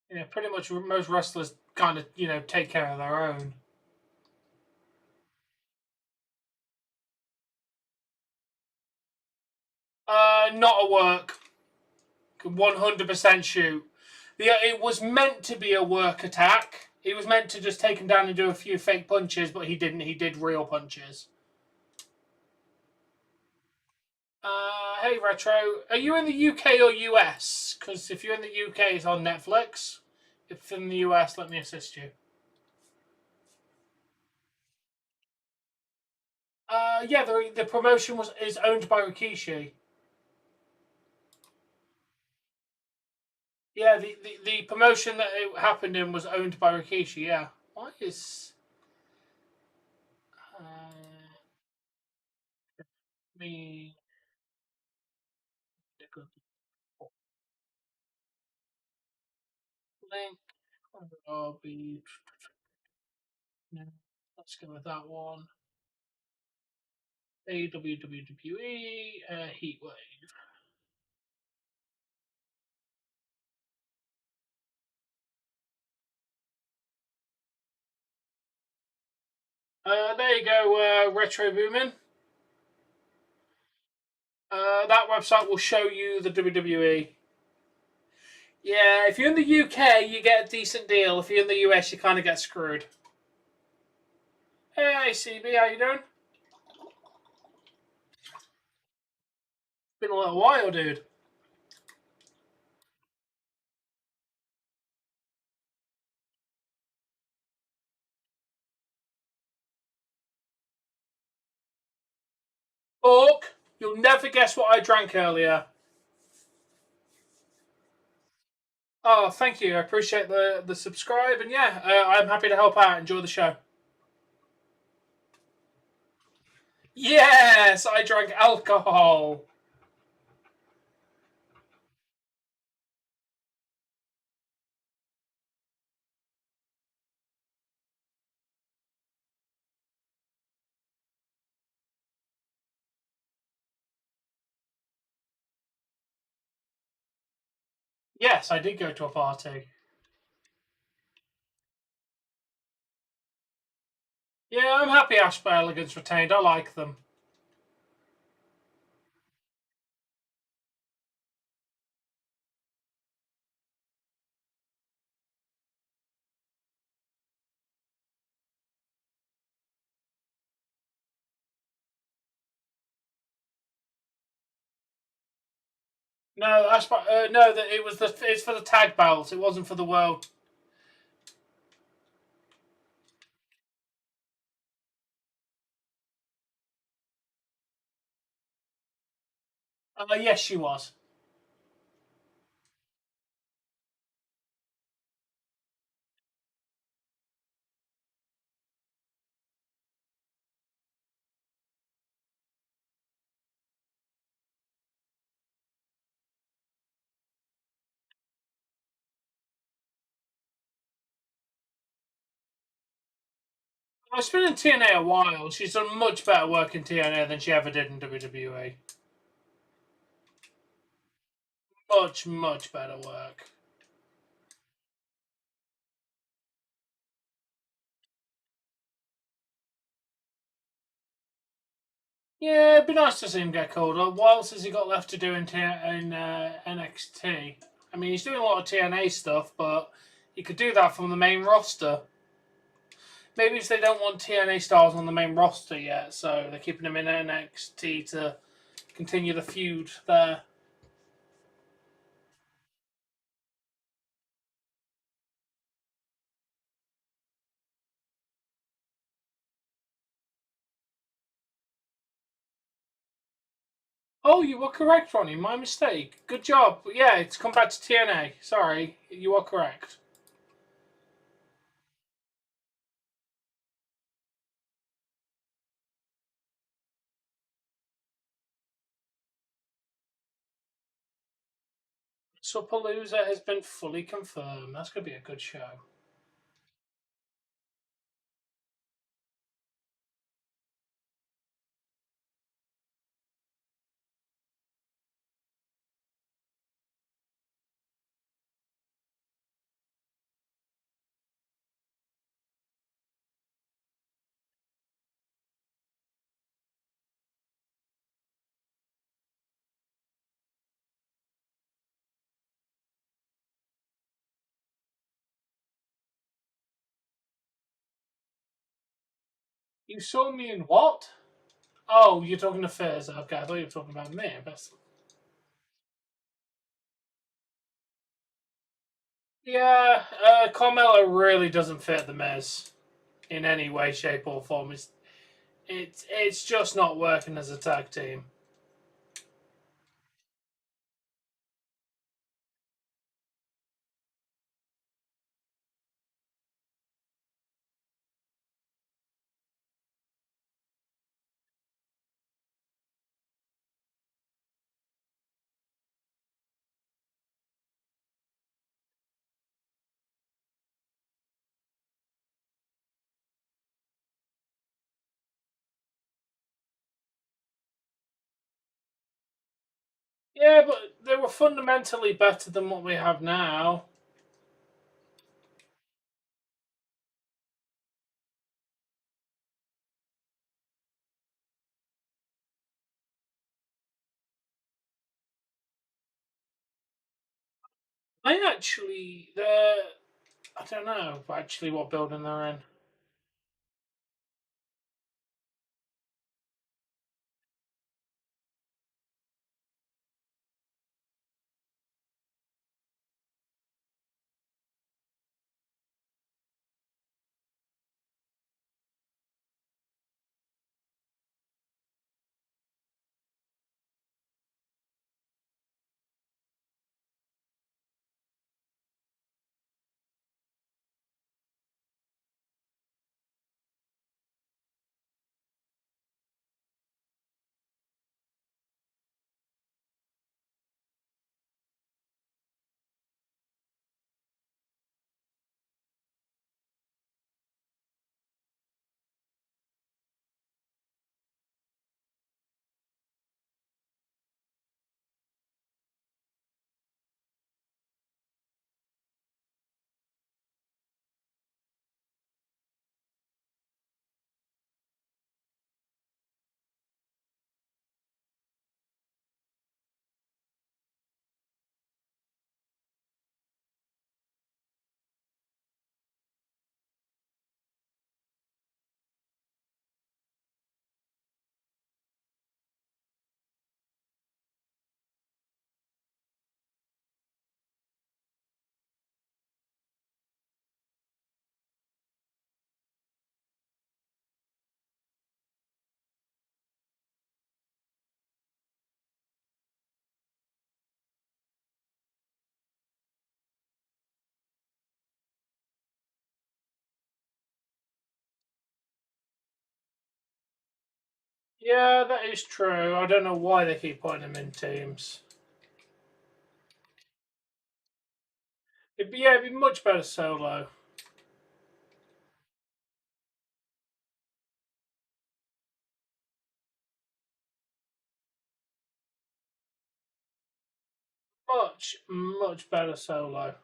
Yeah, pretty much most wrestlers kind of take care of their own. Not a work. 100% shoot. Yeah, it was meant to be a work attack. He was meant to just take him down and do a few fake punches, but he didn't. He did real punches. Hey Retro, are you in the UK or US? Because if you're in the UK, it's on Netflix. If in the US, let me assist you. Yeah, the promotion is owned by Rikishi. Yeah, the promotion that it happened in was owned by Rikishi. Yeah. Why is me link? I'll be. No, let's go with that one. WWE Heatwave. There you go, Retro Boomin. That website will show you the WWE. Yeah, if you're in the UK, you get a decent deal. If you're in the US, you kind of get screwed. Hey, CB, how you doing? Been a little while, dude. Orc, you'll never guess what I drank earlier. Oh, thank you. I appreciate the subscribe, and yeah, I'm happy to help out. Enjoy the show. Yes, I drank alcohol. Yes, I did go to a party. Yeah, I'm happy Ash by Elegance retained. I like them. No, Ash by, no, that it's for the tag belts. It wasn't for the world. Yes, she was. She's been in TNA a while. She's done much better work in TNA than she ever did in WWE. Much, much better work. Yeah, it'd be nice to see him get called up. What else has he got left to do in NXT? I mean, he's doing a lot of TNA stuff, but he could do that from the main roster. Maybe if they don't want TNA stars on the main roster yet, so they're keeping him in NXT to continue the feud there. Oh, you were correct, Ronnie. My mistake. Good job. Yeah, it's come back to TNA. Sorry, you are correct. Suppalooza has been fully confirmed. That's going to be a good show. You saw me in what? Oh, you're talking to Fizz. Okay, I thought you were talking about me. But yeah, Carmella really doesn't fit the Miz in any way, shape, or form. It's just not working as a tag team. Yeah, but they were fundamentally better than what we have now. I actually, I don't know actually what building they're in. Yeah, that is true. I don't know why they keep putting him in teams. It'd be much better solo. Much, much better solo.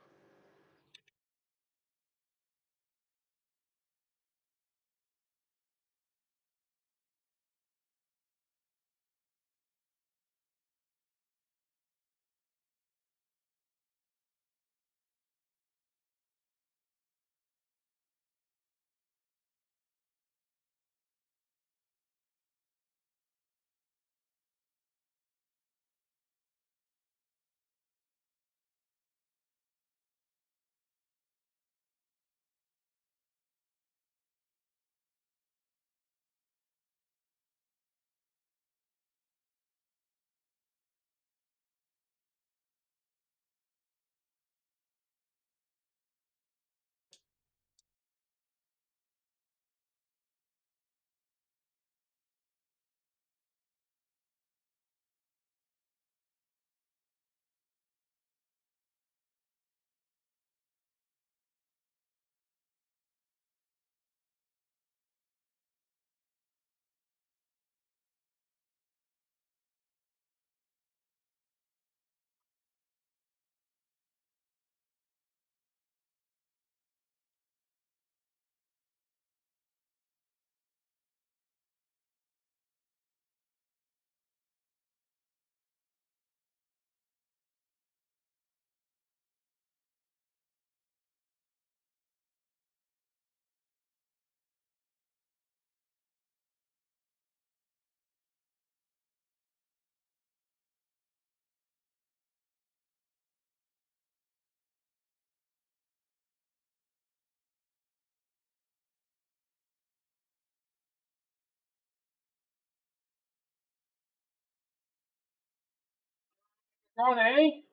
Ronnie?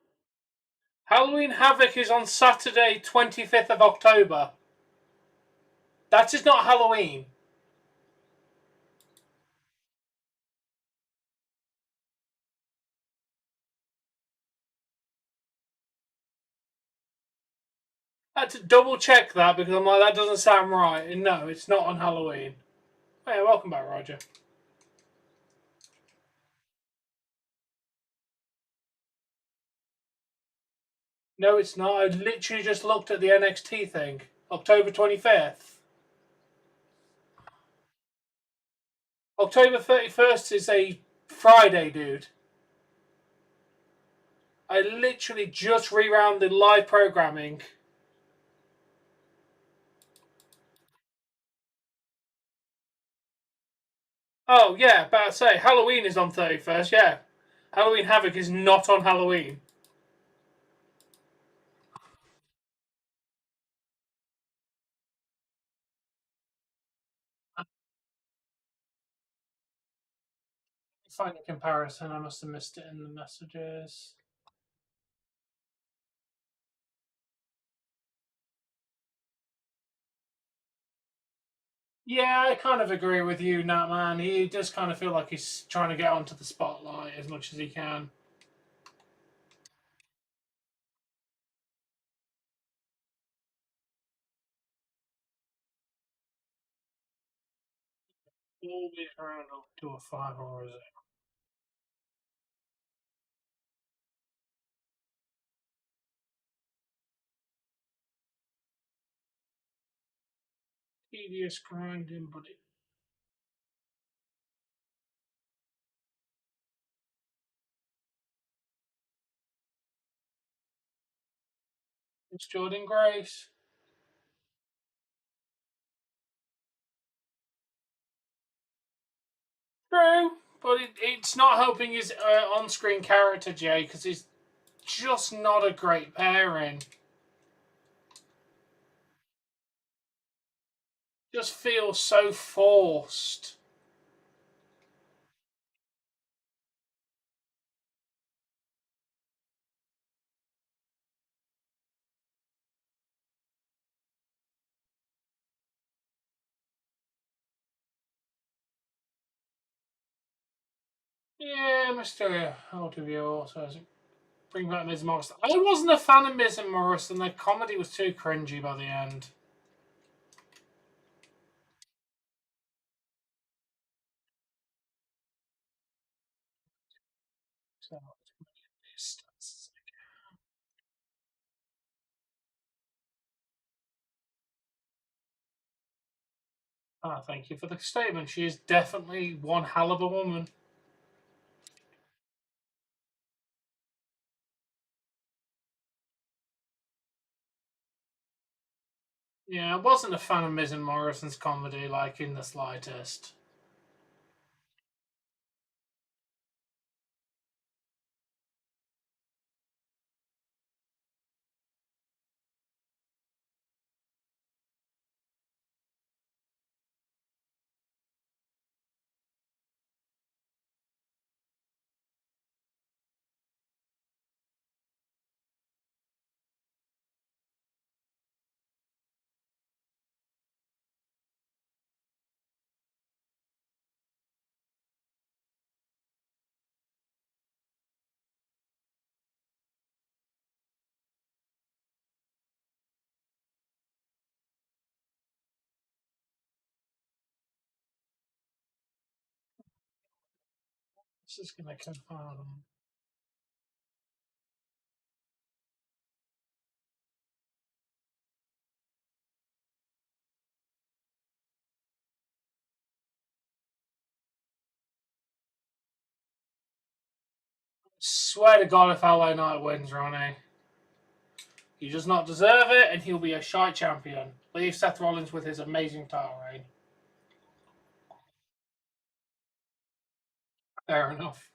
Halloween Havoc is on Saturday, 25th of October. That is not Halloween. I had to double check that because I'm like, that doesn't sound right. And no, it's not on Halloween. Oh, yeah, welcome back, Roger. No, it's not. I literally just looked at the NXT thing. October 25th. October 31st is a Friday, dude. I literally just rewound the live programming. Oh, yeah, about to say, Halloween is on 31st, yeah. Halloween Havoc is not on Halloween. Find a comparison. I must have missed it in the messages. Yeah, I kind of agree with you, Nat man. He does kind of feel like he's trying to get onto the spotlight as much as he can. Always round up to a five, or is it? Tedious grinding, but it's Jordynne Grace. True, but it's not helping his on-screen character, Jay, because he's just not a great pairing. Just feels so forced. Yeah, Mr. Autoview also has bring back Miz Morrison. I wasn't a fan of Miz and Morrison. Their comedy was too cringy by the end. So, thank you for the statement. She is definitely one hell of a woman. Yeah, I wasn't a fan of Miz and Morrison's comedy, like in the slightest. This is gonna confirm. Swear to God, if LA Knight wins, Ronnie, he does not deserve it, and he'll be a shite champion. Leave Seth Rollins with his amazing title reign. Fair enough.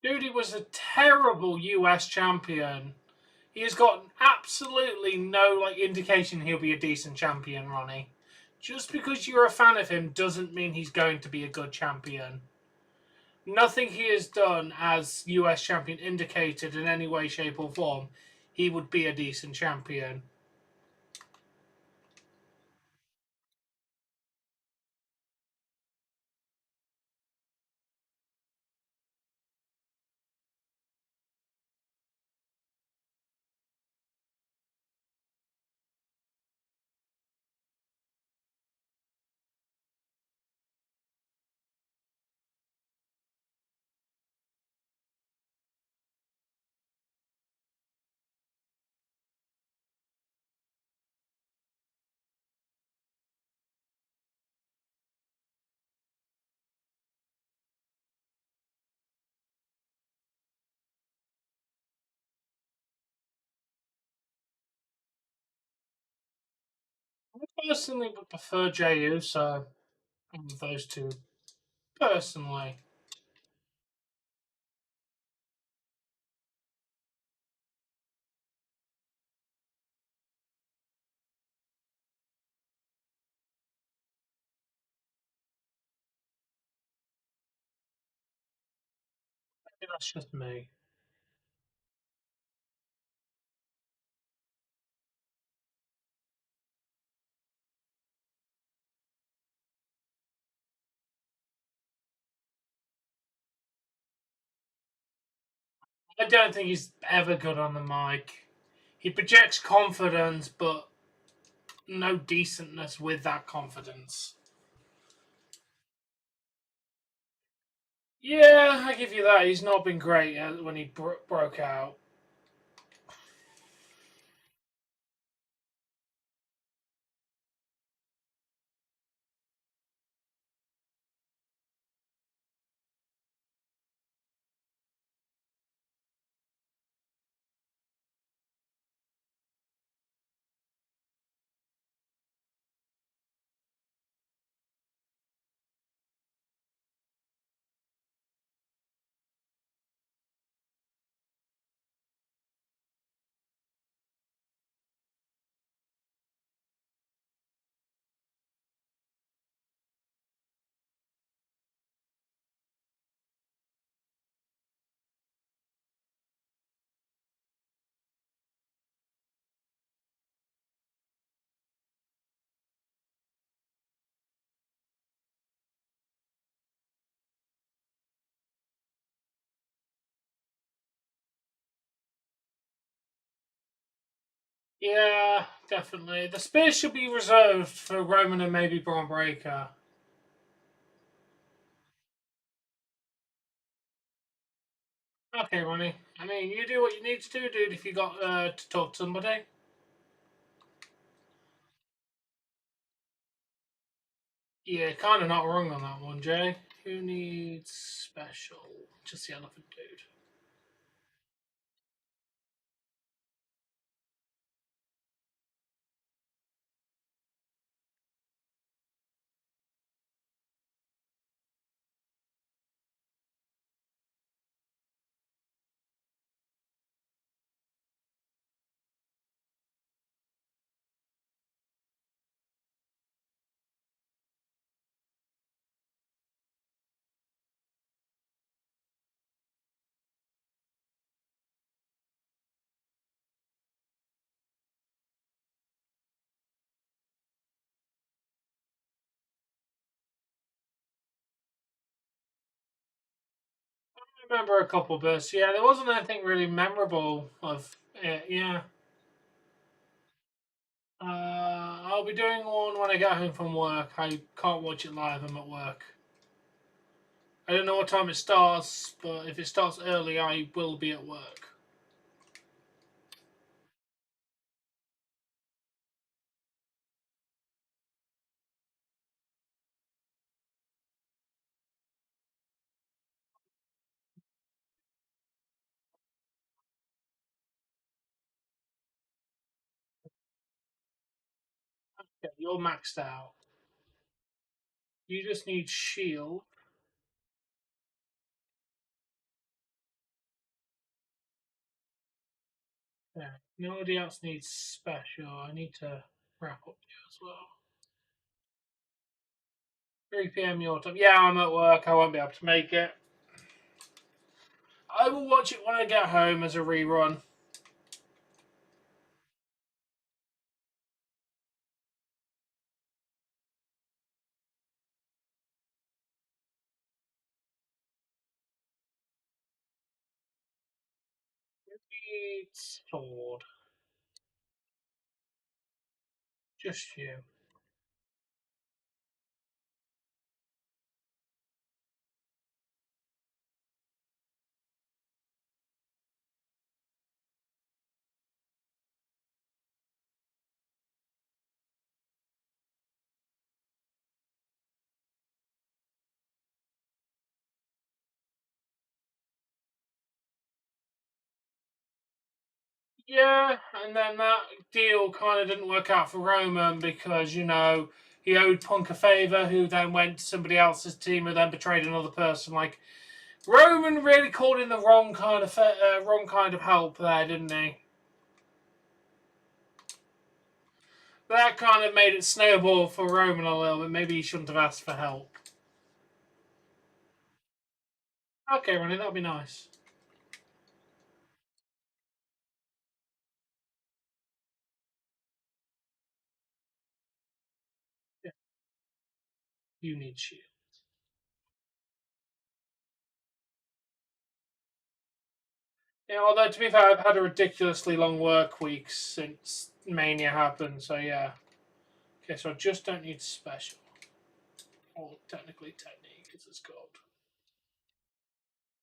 Dude, he was a terrible US champion. He has got absolutely no indication he'll be a decent champion, Ronnie. Just because you're a fan of him doesn't mean he's going to be a good champion. Nothing he has done as US champion indicated in any way, shape, or form he would be a decent champion. I personally would prefer Jey Uso of those two. Personally. Maybe that's just me. I don't think he's ever good on the mic. He projects confidence, but no decentness with that confidence. Yeah, I give you that. He's not been great when he broke out. Yeah, definitely. The spear should be reserved for Roman and maybe Braun Breaker. Okay, Ronnie. I mean, you do what you need to do, dude, if you got to talk to somebody. Yeah, kind of not wrong on that one, Jay. Who needs special? Just the elephant dude. I remember a couple bits. Yeah, there wasn't anything really memorable of it. Yeah. I'll be doing one when I get home from work. I can't watch it live. I'm at work. I don't know what time it starts, but if it starts early, I will be at work. Okay, you're maxed out. You just need shield. Yeah. Nobody else needs special. I need to wrap up here as well. 3 p.m. your time. Yeah, I'm at work. I won't be able to make it. I will watch it when I get home as a rerun. It's sword. Just you. Yeah, and then that deal kind of didn't work out for Roman because, he owed Punk a favour, who then went to somebody else's team, who then betrayed another person. Like, Roman really called in the wrong kind of help there, didn't he? That kind of made it snowball for Roman a little bit. Maybe he shouldn't have asked for help. Okay, Ronnie, that'll be nice. Yeah, you need shield. Yeah, although to be fair, I've had a ridiculously long work week since Mania happened, so yeah. Okay, so I just don't need special. Or technically technique, as it's called.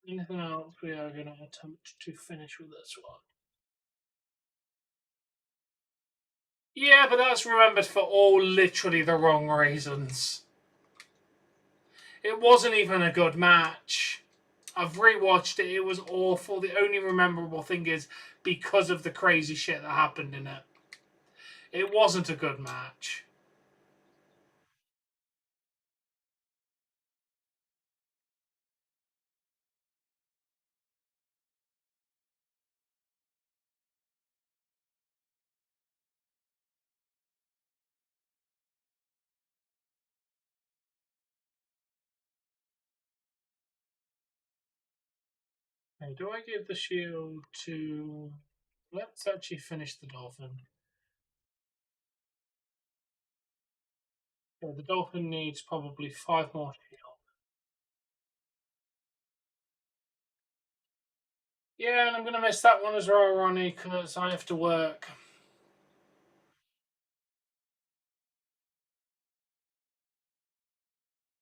Anything else we are going to attempt to finish with this one? Yeah, but that's remembered for all literally the wrong reasons. It wasn't even a good match. I've rewatched it. It was awful. The only memorable thing is because of the crazy shit that happened in it. It wasn't a good match. Okay, do I give the shield to... Let's actually finish the Dolphin. Yeah, the Dolphin needs probably 5 more shield. Yeah, and I'm going to miss that one as well, Ronnie, because I have to work.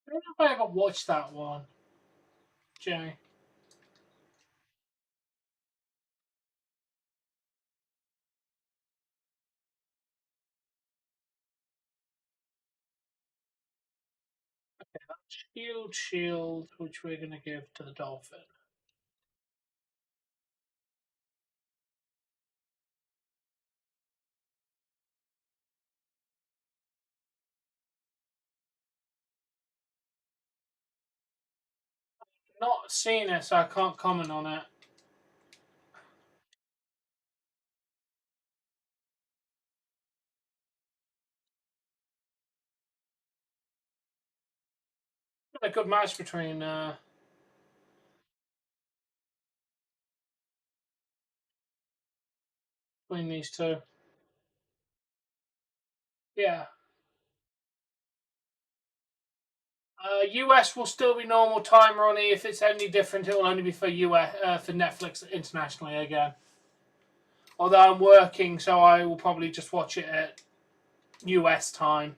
I don't know if I ever watched that one, Jay. Shield, which we're going to give to the Dolphin. Not seen it, so I can't comment on it. A good match between these two. Yeah. US will still be normal time, Ronnie. If it's any different, it will only be for US for Netflix internationally again. Although I'm working, so I will probably just watch it at US time.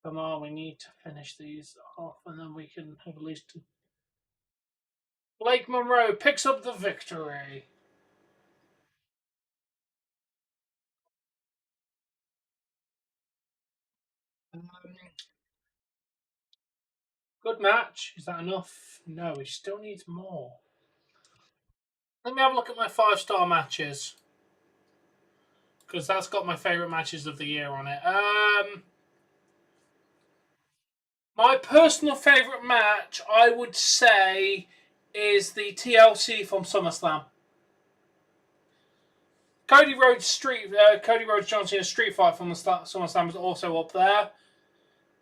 Come on, we need to finish these off, and then we can have at least. Blake Monroe picks up the victory. Um, Good match. Is that enough? No, he still needs more. Let me have a look at my 5-star matches, because that's got my favourite matches of the year on it. My personal favourite match, I would say, is the TLC from SummerSlam. Cody Rhodes John Cena street fight from the SummerSlam was also up there.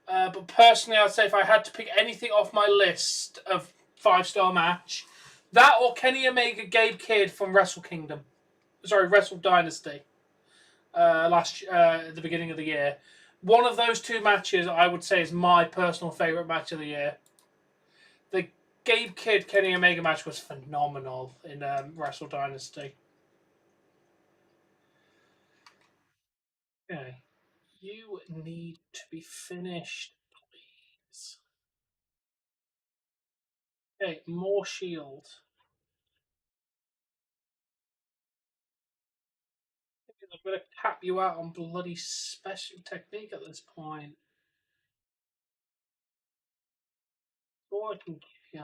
But personally, I'd say if I had to pick anything off my list of 5-star match, that or Kenny Omega Gabe Kidd from Wrestle Kingdom. Sorry, Wrestle Dynasty. At the beginning of the year. One of those two matches, I would say, is my personal favourite match of the year. The Gabe Kidd Kenny Omega match was phenomenal in Wrestle Dynasty. Okay, you need to be finished, please. Okay, more shield. I'm going to tap you out on bloody special technique at this point. All I can give you.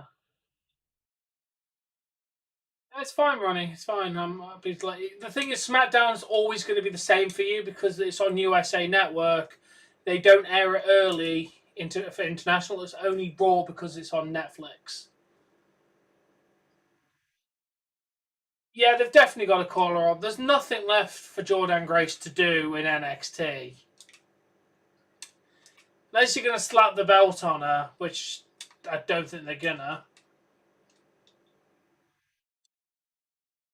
It's fine, Ronnie. It's fine. The thing is, SmackDown's always going to be the same for you because it's on USA Network. They don't air it early for international. It's only Raw because it's on Netflix. Yeah, they've definitely got to call her up. There's nothing left for Jordynne Grace to do in NXT. Unless you're going to slap the belt on her, which I don't think they're gonna.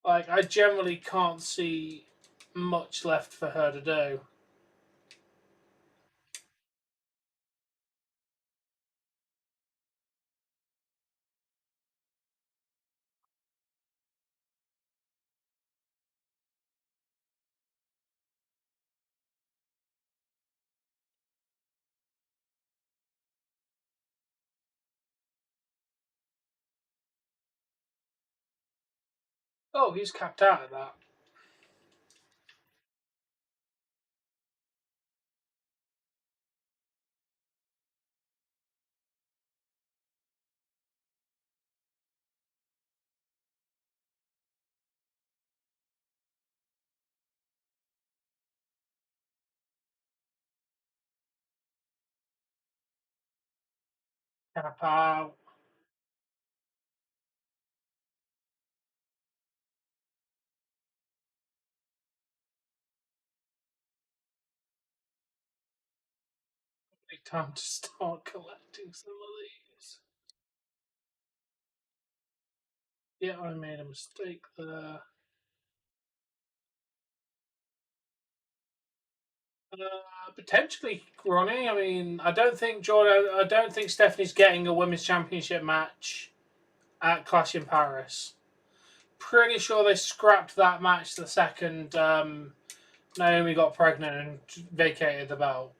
I generally can't see much left for her to do. Oh, he's capped out of that. Cap out. Time to start collecting some of these. Yeah, I made a mistake there. Potentially, Ronnie. I mean, I don't think Jordan. I don't think Stephanie's getting a women's championship match at Clash in Paris. Pretty sure they scrapped that match the second Naomi got pregnant and vacated the belt.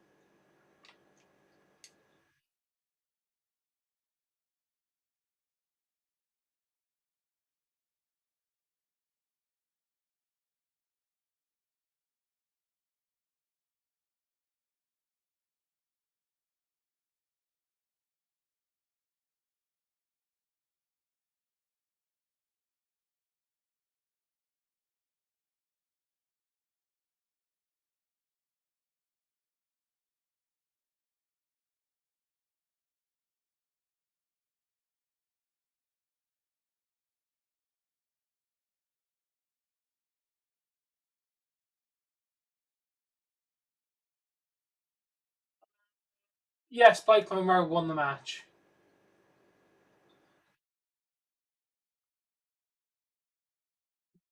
Yes, Blake Monroe won the match,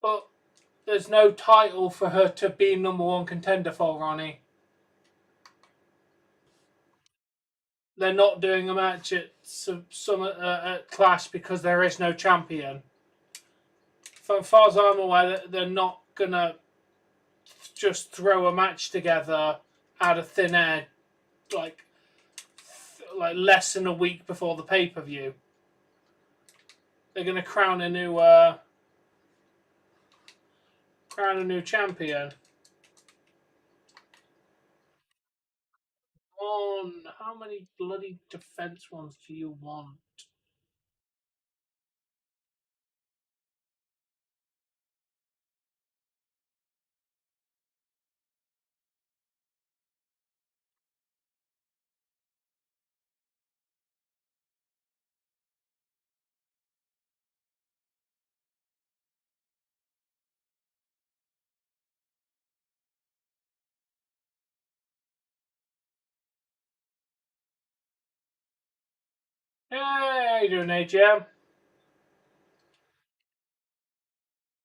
but there's no title for her to be number one contender for, Ronnie. They're not doing a match at at Clash because there is no champion. As far as I'm aware, they're not gonna just throw a match together out of thin air, like less than a week before the pay per view. They're gonna crown a new champion. On how many bloody defense ones do you want? Hey, how you doing, AGM?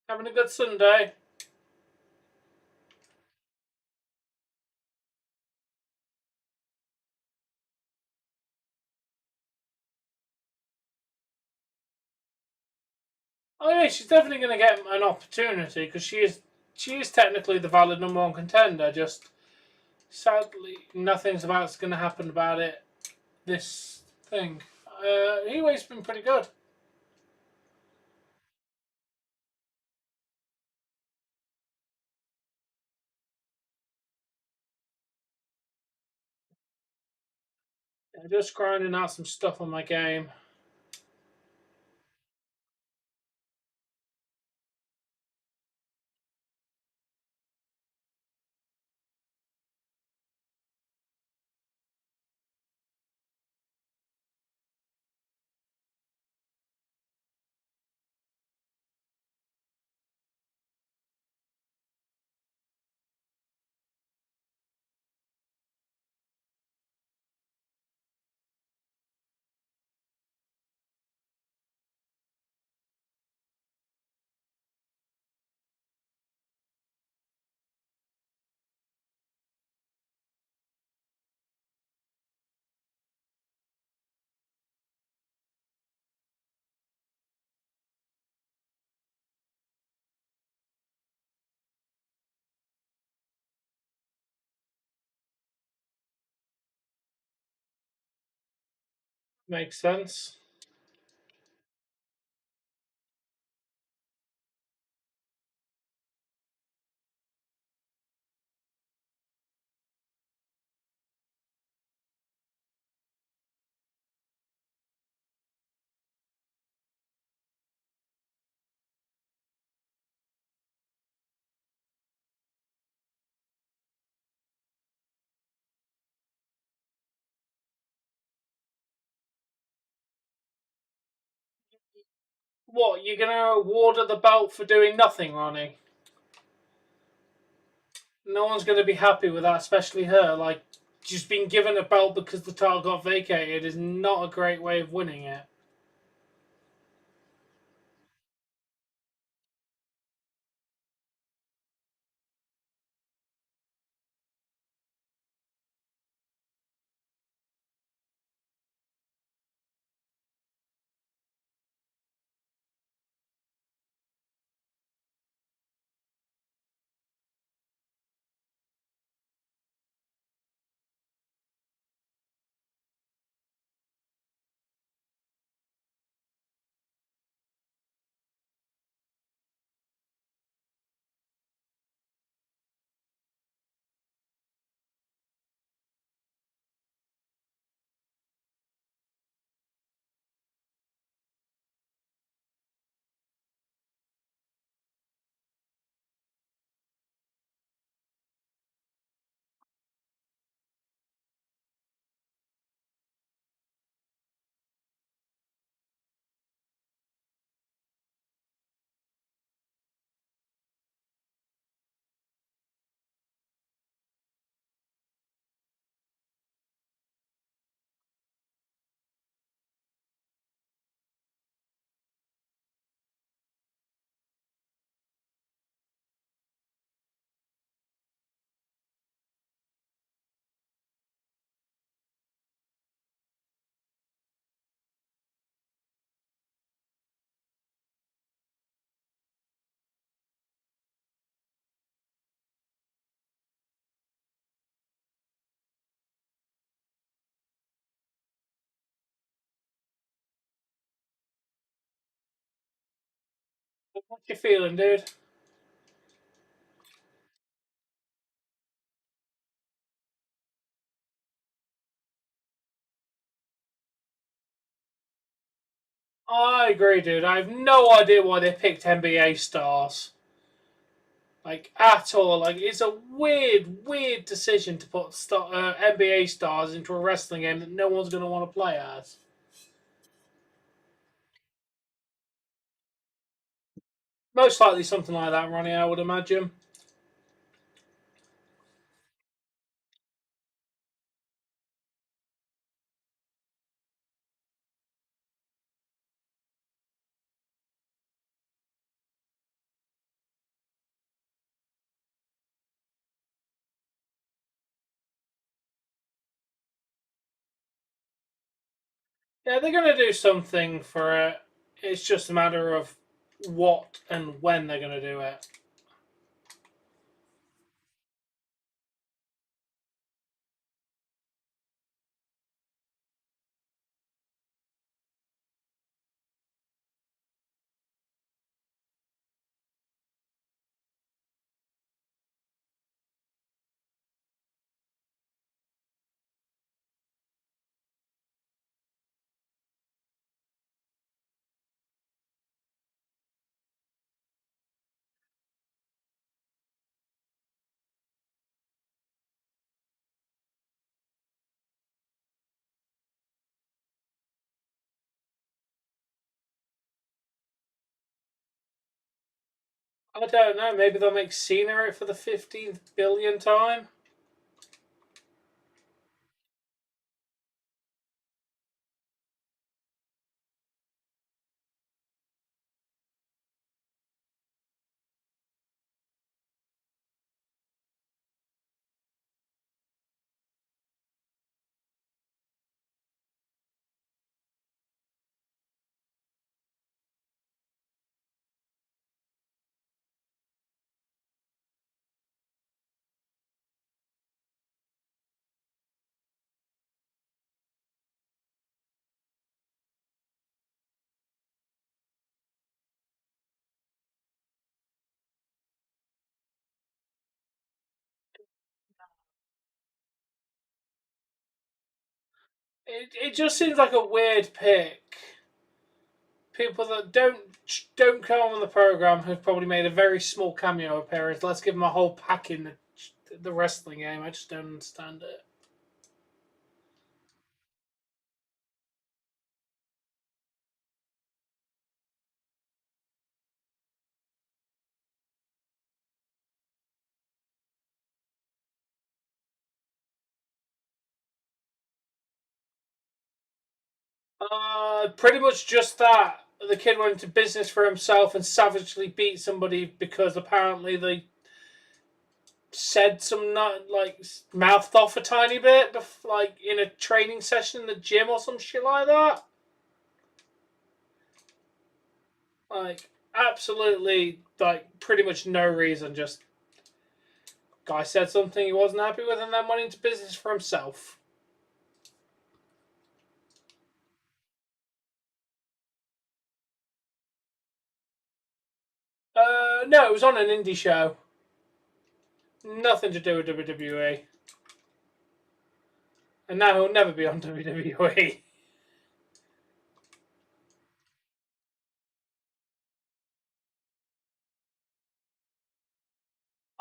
Having a good Sunday? Oh yeah, she's definitely going to get an opportunity because she is technically the valid number one contender. Just sadly, nothing's going to happen about it. This thing. Heatwave's been pretty good. Yeah, just grinding out some stuff on my game. Makes sense. What, you're going to award her the belt for doing nothing, Ronnie? No one's going to be happy with that, especially her. Like, just being given a belt because the title got vacated is not a great way of winning it. What you feeling, dude? I agree, dude. I have no idea why they picked NBA stars. Like, at all. Like, it's a weird decision to put NBA stars into a wrestling game that no one's going to want to play as. Most likely something like that, Ronnie, I would imagine. Yeah, they're going to do something for it. It's just a matter of what and when they're going to do it. I don't know. Maybe they'll make Cena it for the 15th billion time. It just seems like a weird pick. People that don't come on the program have probably made a very small cameo appearance. Let's give them a whole pack in the wrestling game. I just don't understand it. Pretty much just that. The kid went into business for himself and savagely beat somebody because apparently they said some like mouthed off a tiny bit, like in a training session in the gym or some shit like that. Like absolutely, like pretty much no reason. Just guy said something he wasn't happy with, and then went into business for himself. No, it was on an indie show. Nothing to do with WWE. And now he'll never be on WWE.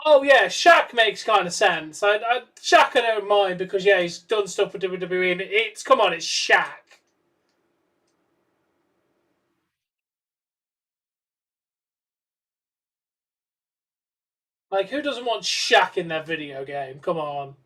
Oh yeah, Shaq makes kind of sense. Shaq I don't mind because yeah, he's done stuff with WWE. And it's come on, it's Shaq. Like who doesn't want Shaq in their video game? Come on.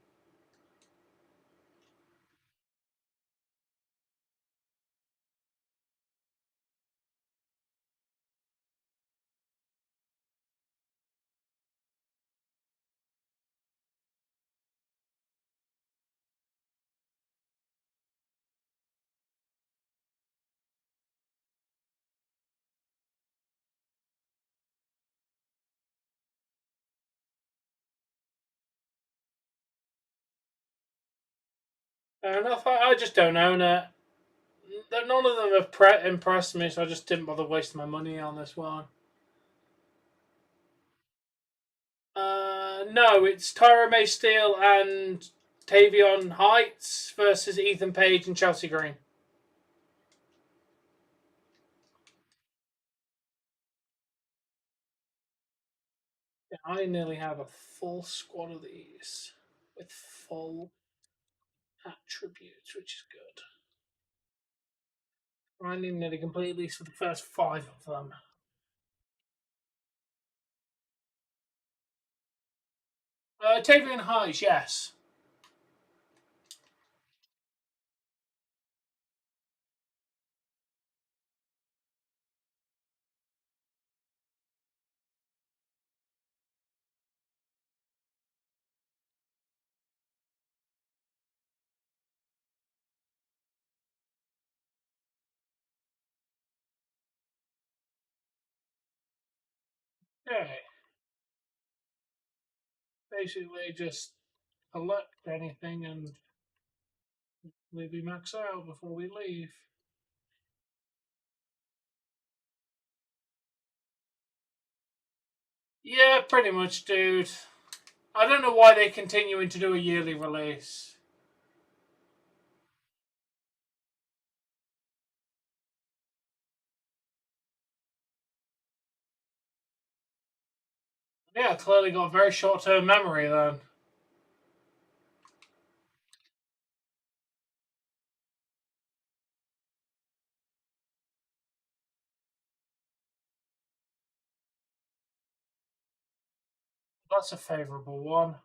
Fair enough. I just don't own it. None of them have impressed me, so I just didn't bother wasting my money on this one. No, it's Tyra May Steele and Tavion Heights versus Ethan Page and Chelsea Green. Yeah, I nearly have a full squad of these with full attributes, which is good. I need nearly complete at least for the first five of them. Tavion Heights, yes. Okay. Basically, just collect anything and maybe max out before we leave. Yeah, pretty much, dude. I don't know why they're continuing to do a yearly release. Yeah, clearly got very short term memory then. That's a favourable one.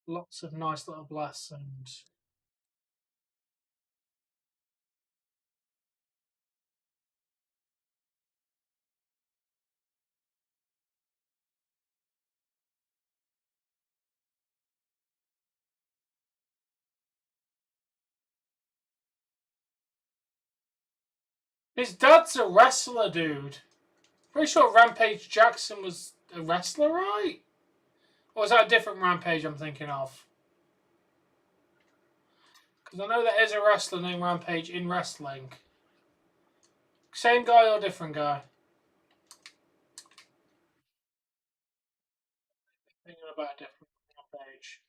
Lots of nice little blasts and. His dad's a wrestler, dude. Pretty sure Rampage Jackson was a wrestler, right? Or is that a different Rampage I'm thinking of? Because I know there is a wrestler named Rampage in wrestling. Same guy or different guy? Thinking about a different Rampage.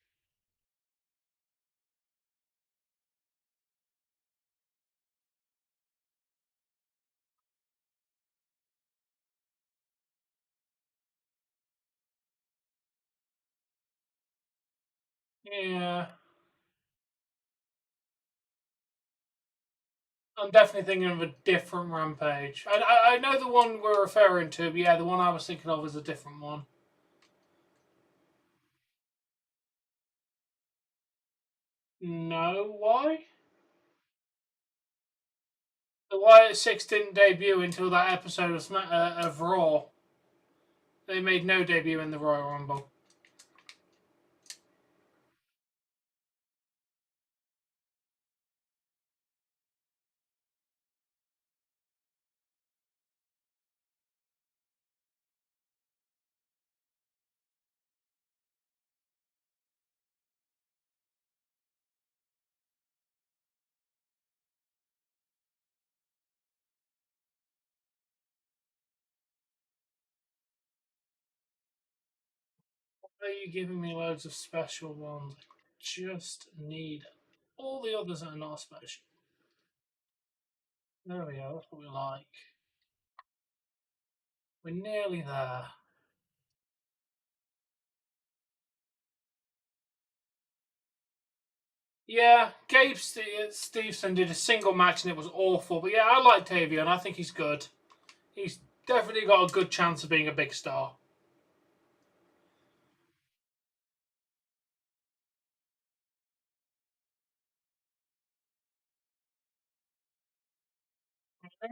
Yeah. I'm definitely thinking of a different Rampage. I know the one we're referring to, but yeah, the one I was thinking of is a different one. No, why? The Wyatt Six didn't debut until that episode of Raw. They made no debut in the Royal Rumble. Why are you giving me loads of special ones? I just need all the others that are not special. There we go. That's what we like. We're nearly there. Yeah, Gabe Stevenson did a single match and it was awful. But yeah, I like Tavion. I think he's good. He's definitely got a good chance of being a big star.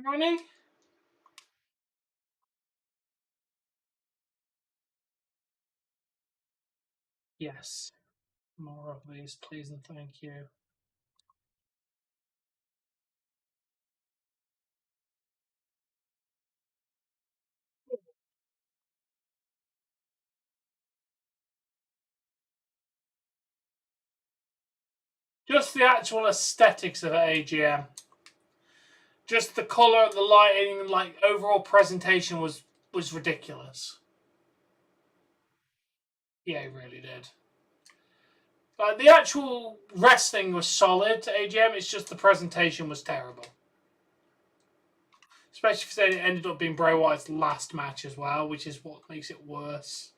Ronnie? Yes. More of these, please and thank you. Just the actual aesthetics of AGM. Just the colour, the lighting, like overall presentation was ridiculous. Yeah, it really did. Like the actual wrestling was solid to AGM. It's just the presentation was terrible. Especially if it ended up being Bray Wyatt's last match as well, which is what makes it worse.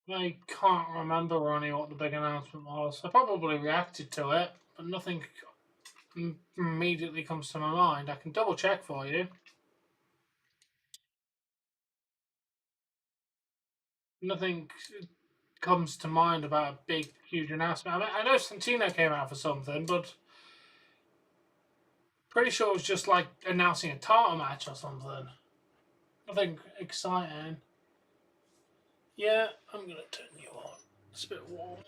I can't remember, Ronnie, what the big announcement was. I probably reacted to it, but nothing immediately comes to my mind. I can double check for you. Nothing comes to mind about a big, huge announcement. I mean, I know Santino came out for something, but pretty sure it was just like announcing a title match or something. Nothing exciting. Yeah, I'm gonna turn you on. It's a bit warm.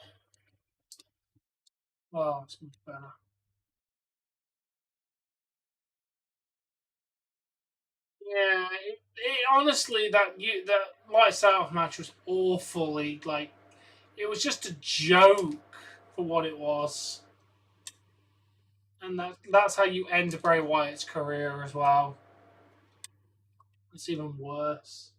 Oh, it's much better. Yeah, honestly, that Lights Out match was awfully like it was just a joke for what it was, and that's how you end Bray Wyatt's career as well. It's even worse.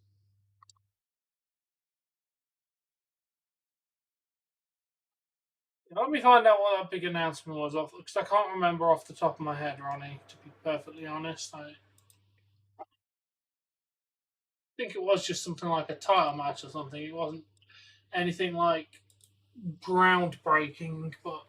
Let me find out what that big announcement was off because I can't remember off the top of my head, Ronnie. To be perfectly honest, I think it was just something like a title match or something. It wasn't anything like groundbreaking, but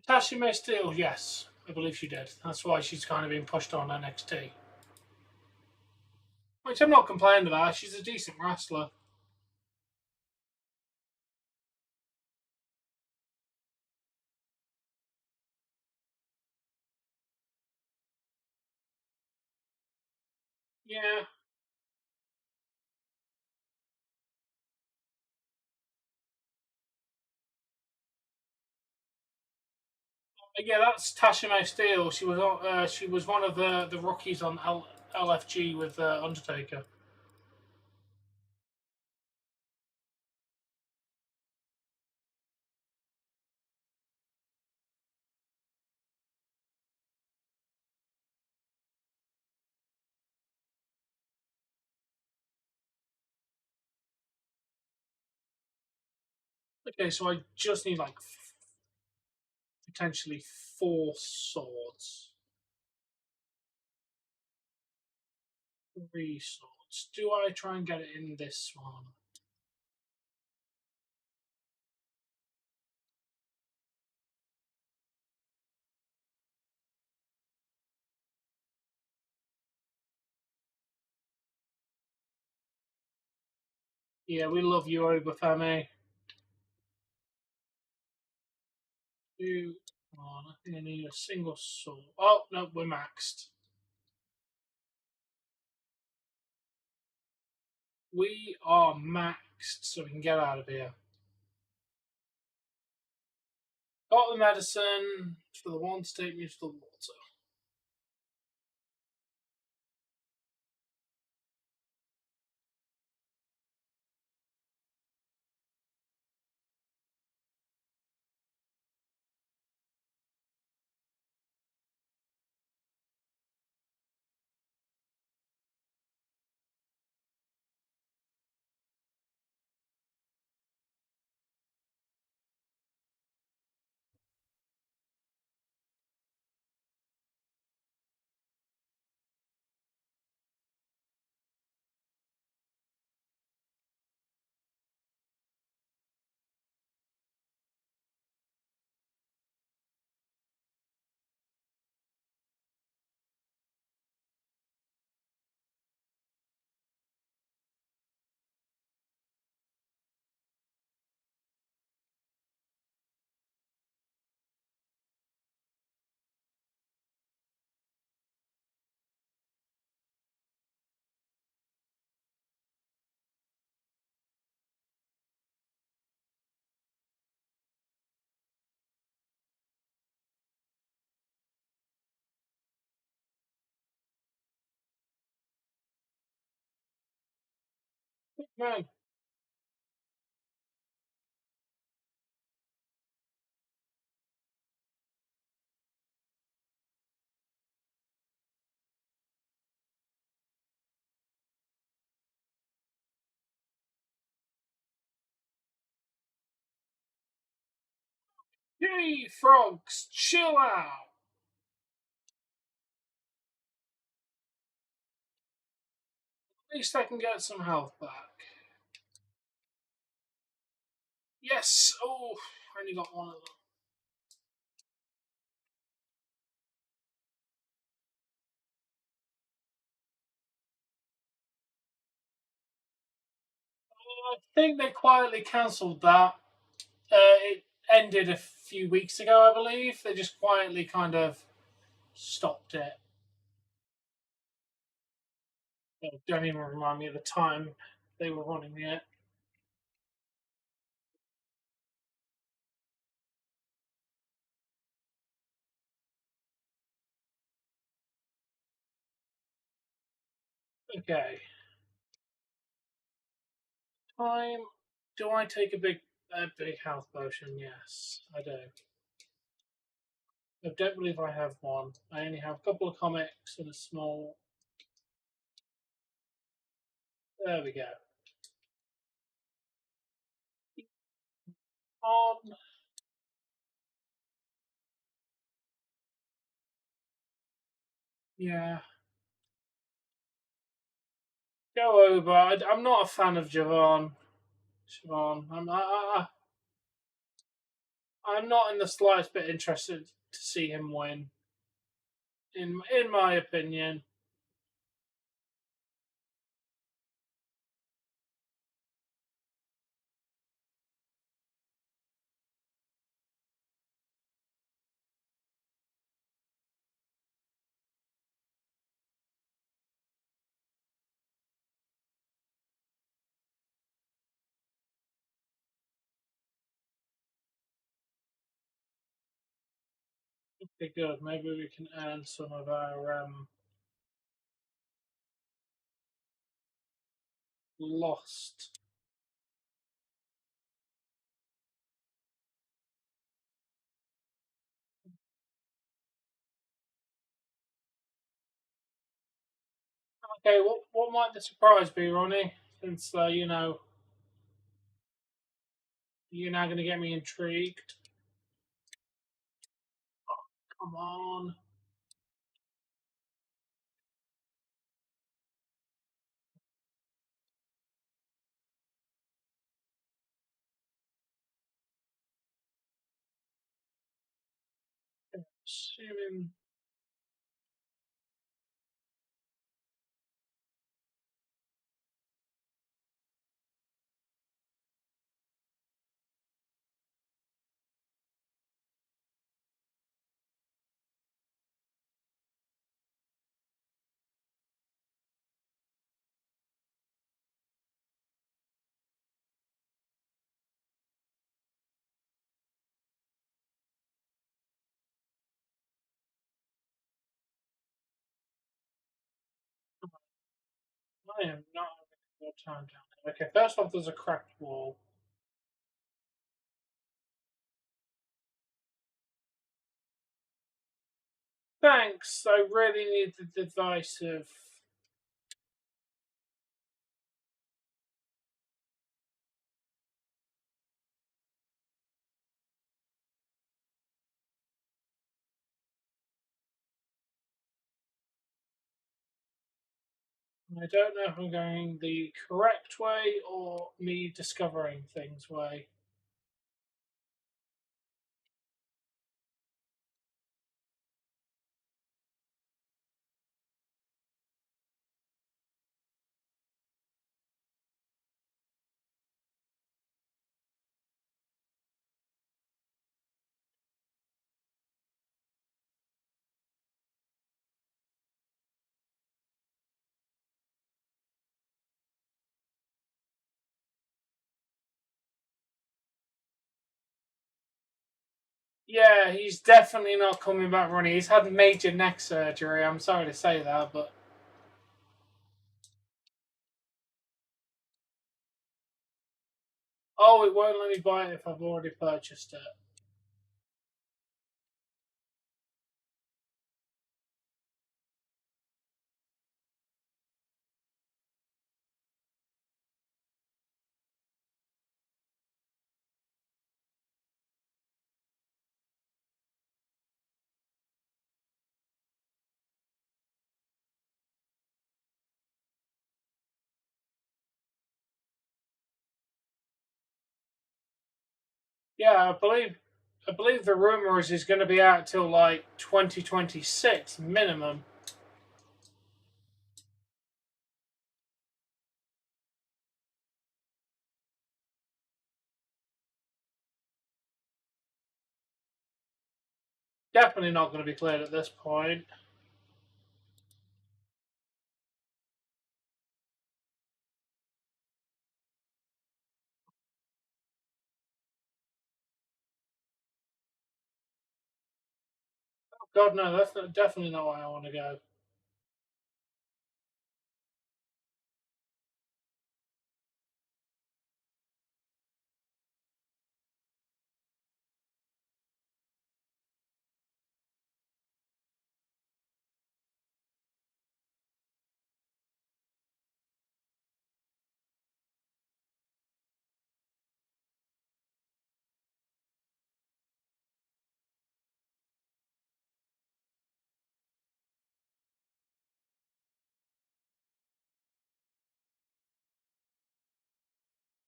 Tashi May Steele, yes. I believe she did. That's why she's kind of been pushed on NXT. Which I'm not complaining about. She's a decent wrestler. Yeah. Yeah, that's Tashi May Steele. She was one of the rookies on LFG with Undertaker. Okay, so I just need like potentially 4 swords, 3 swords. Do I try and get it in this one? Yeah, we love you, Oba Femi. 2, 1. I think I need a single sword. Oh no, we're maxed. We are maxed, so we can get out of here. Got the medicine for the one, take me to the water. Man, hey, frogs, chill out. At least I can get some health back. Yes. Oh, I only got one of them. I think they quietly cancelled that. It ended a few weeks ago, I believe. They just quietly kind of stopped it. Don't even remind me of the time they were running it. Okay. Time. Do I take a big health potion? Yes, I do. I don't believe I have one. I only have a couple of comics and a small. There we go. On. Yeah. Go over. I'm not a fan of Javon. Siobhan. I'm not in the slightest bit interested to see him win. In my opinion. Okay, good. Maybe we can earn some of our lost. Okay, what might the surprise be, Ronnie? Since you're now going to get me intrigued. Come on. Assuming. I am not having a good time down there. Okay, first off, there's a cracked wall. Thanks. I really need the advice of. I don't know if I'm going the correct way or me discovering things way. Yeah, he's definitely not coming back running. He's had major neck surgery. I'm sorry to say that, but oh, it won't let me buy it if I've already purchased it. Yeah, I believe the rumor is he's going to be out till like 2026 minimum. Definitely not going to be cleared at this point. Oh, God, no, that's definitely not where I want to go.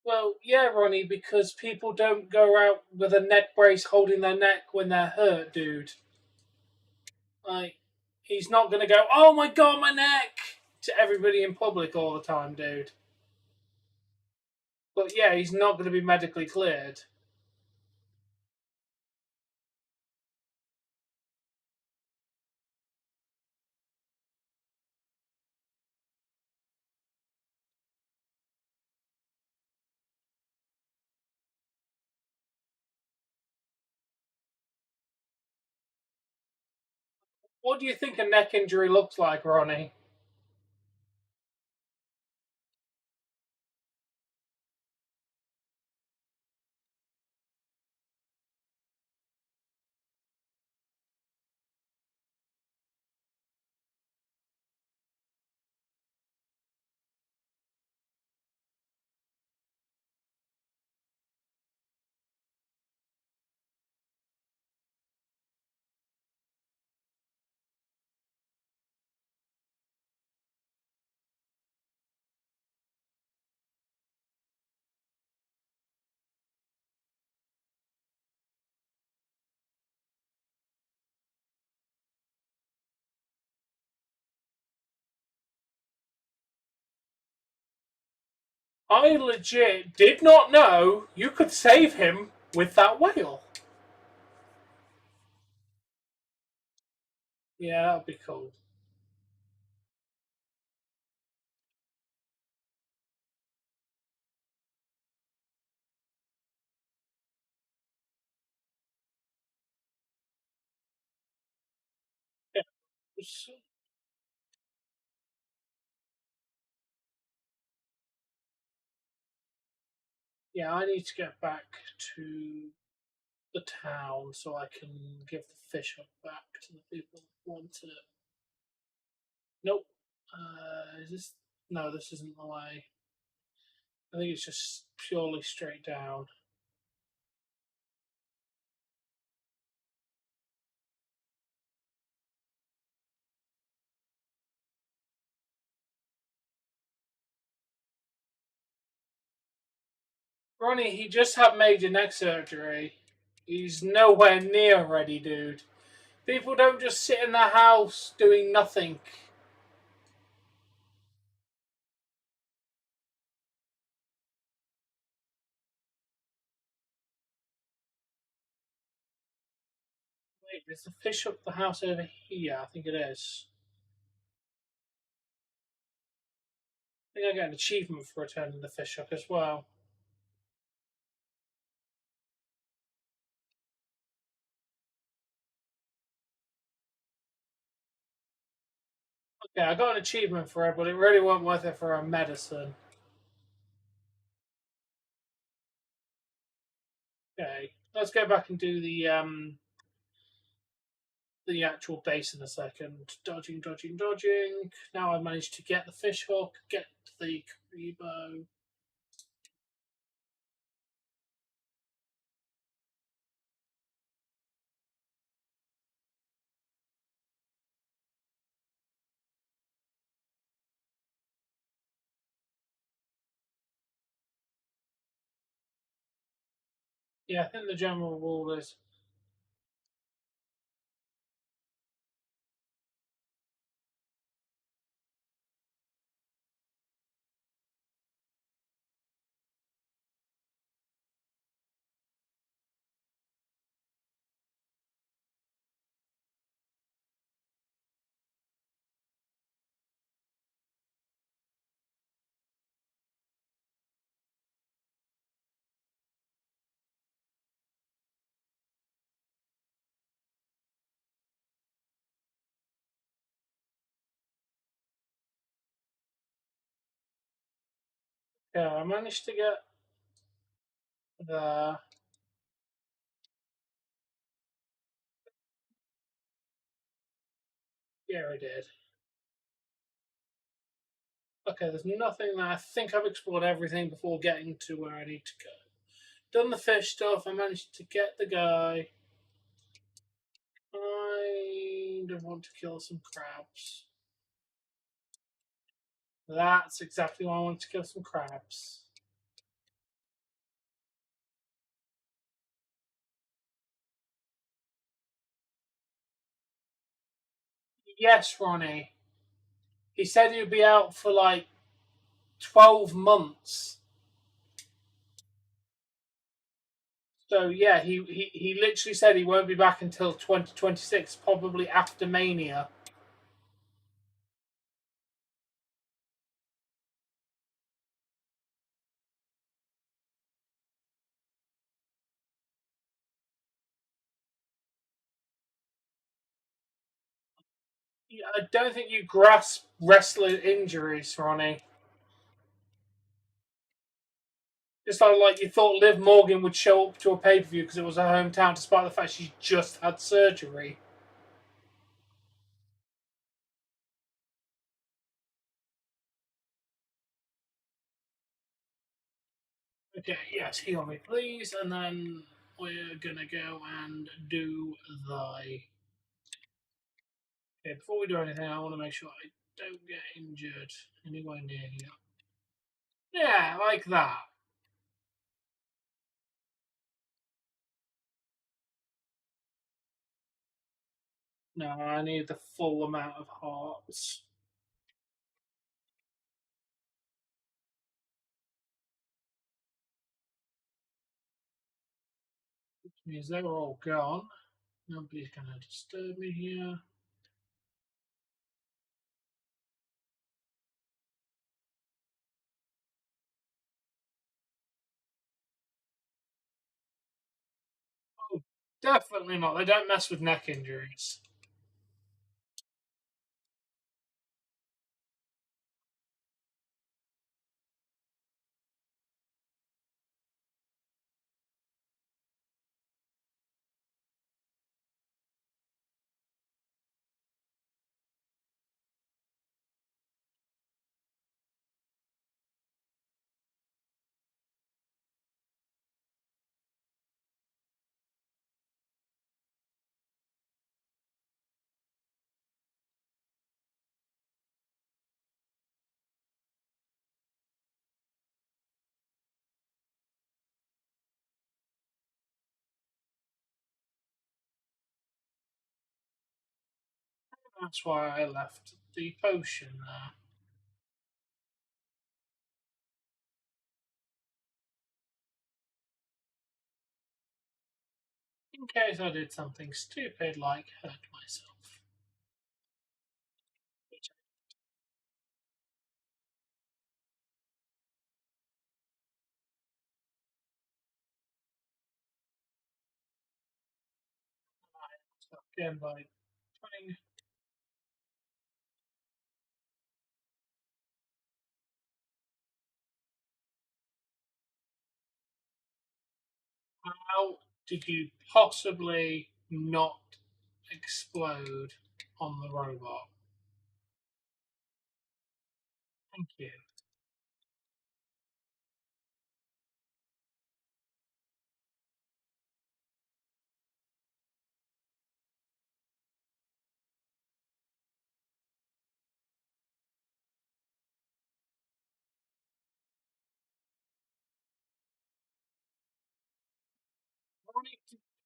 Well, yeah, Ronnie, because people don't go out with a neck brace holding their neck when they're hurt, dude. Like, he's not going to go, oh my god, my neck, to everybody in public all the time, dude. But yeah, he's not going to be medically cleared. What do you think a neck injury looks like, Ronnie? I legit did not know you could save him with that whale. Yeah, that'd be cool. Yeah, yeah, I need to get back to the town so I can give the fish up back to the people who want it. Nope. Is this? No, this isn't the way. I think it's just purely straight down. Ronnie, he just had major neck surgery. He's nowhere near ready, dude. People don't just sit in their house doing nothing. Wait, there's a fish up the house over here. I think it is. I think I get an achievement for returning the fish hook as well. Okay, I got an achievement for it, but it really wasn't worth it for a medicine. Okay, let's go back and do the actual base in a second. Dodging, dodging, dodging. Now I managed to get the fish hook, get the Karibo. Yeah, I think the general rule is yeah, I managed to get the yeah, I did. Okay, there's nothing there. I think I've explored everything before getting to where I need to go. Done the fish stuff. I managed to get the guy. I don't want to kill some crabs. That's exactly why I want to kill some crabs. Yes, Ronnie. He said he'd be out for like 12 months. So yeah, he literally said he won't be back until 2026, probably after Mania. I don't think you grasp wrestler injuries, Ronnie. Just like you thought Liv Morgan would show up to a pay per view because it was her hometown, despite the fact she just had surgery. Okay, yes, heal me, please, and then we're gonna go and do the. Okay, before we do anything, I want to make sure I don't get injured anywhere near here. Yeah, like that. No, I need the full amount of hearts. Which means they're all gone. Nobody's gonna disturb me here. Oh, definitely not. They don't mess with neck injuries. That's why I left the potion there. In case I did something stupid like hurt myself. Again, by putting. How did you possibly not explode on the robot? Thank you.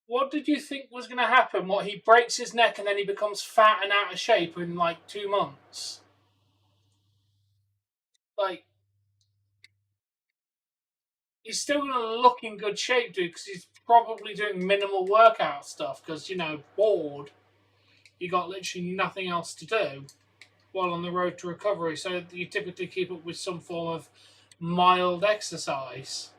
What did you think was going to happen? What, he breaks his neck and then he becomes fat and out of shape in like 2 months? Like, he's still going to look in good shape, dude, because he's probably doing minimal workout stuff because, bored. You got literally nothing else to do while on the road to recovery. So you typically keep up with some form of mild exercise.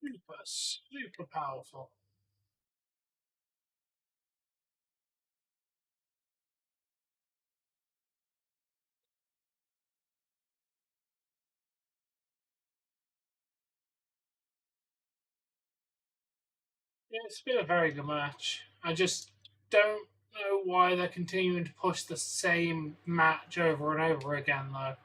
super powerful. Yeah, it's been a very good match. I just don't know why they're continuing to push the same match over and over again, though.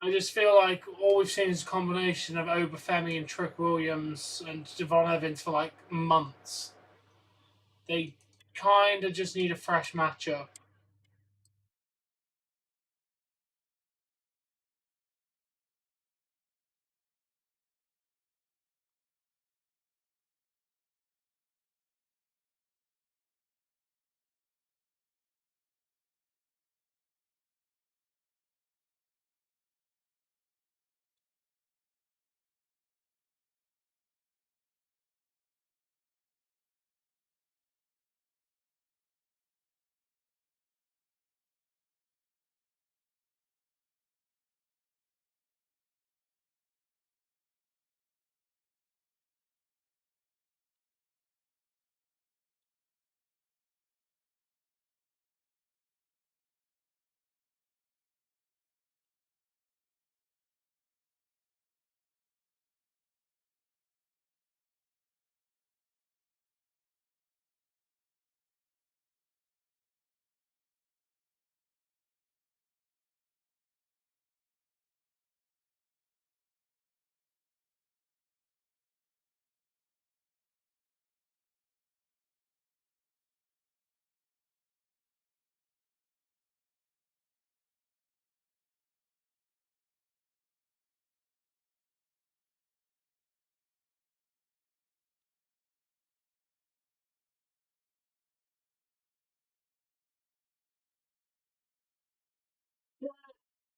I just feel like all we've seen is a combination of Oba Femi and Trick Williams and Devon Evans for like months. They kind of just need a fresh matchup.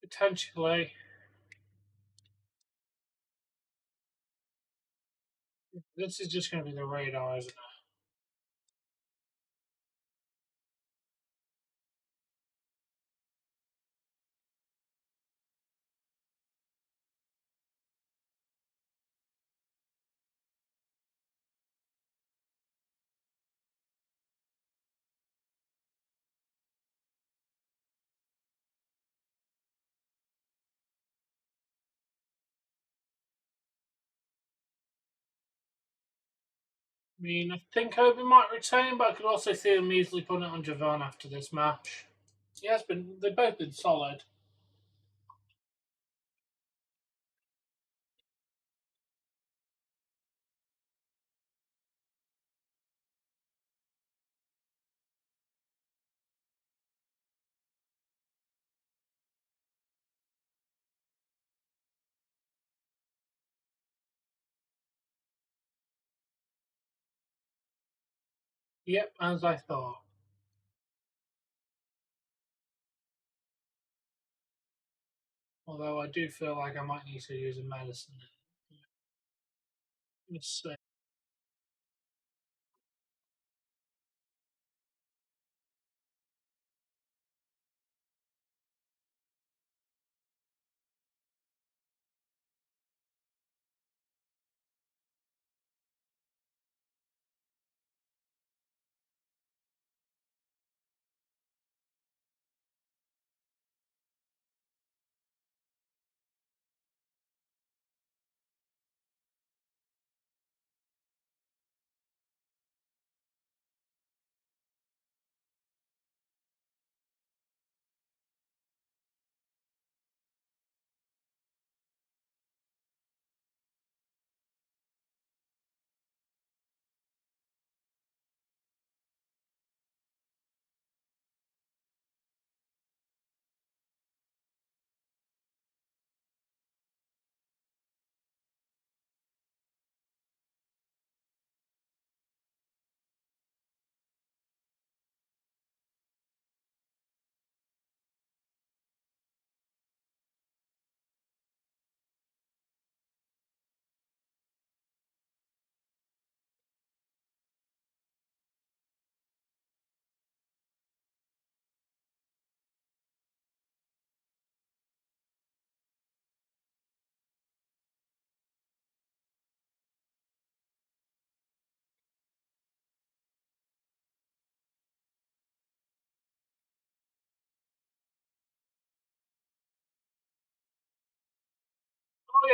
Potentially. This is just going to be the radar, isn't it? I mean, I think Obi might retain, but I could also see him easily putting it on Javon after this match. He has been. They've both been solid. Yep, as I thought. Although I do feel like I might need to use a medicine. Let's see.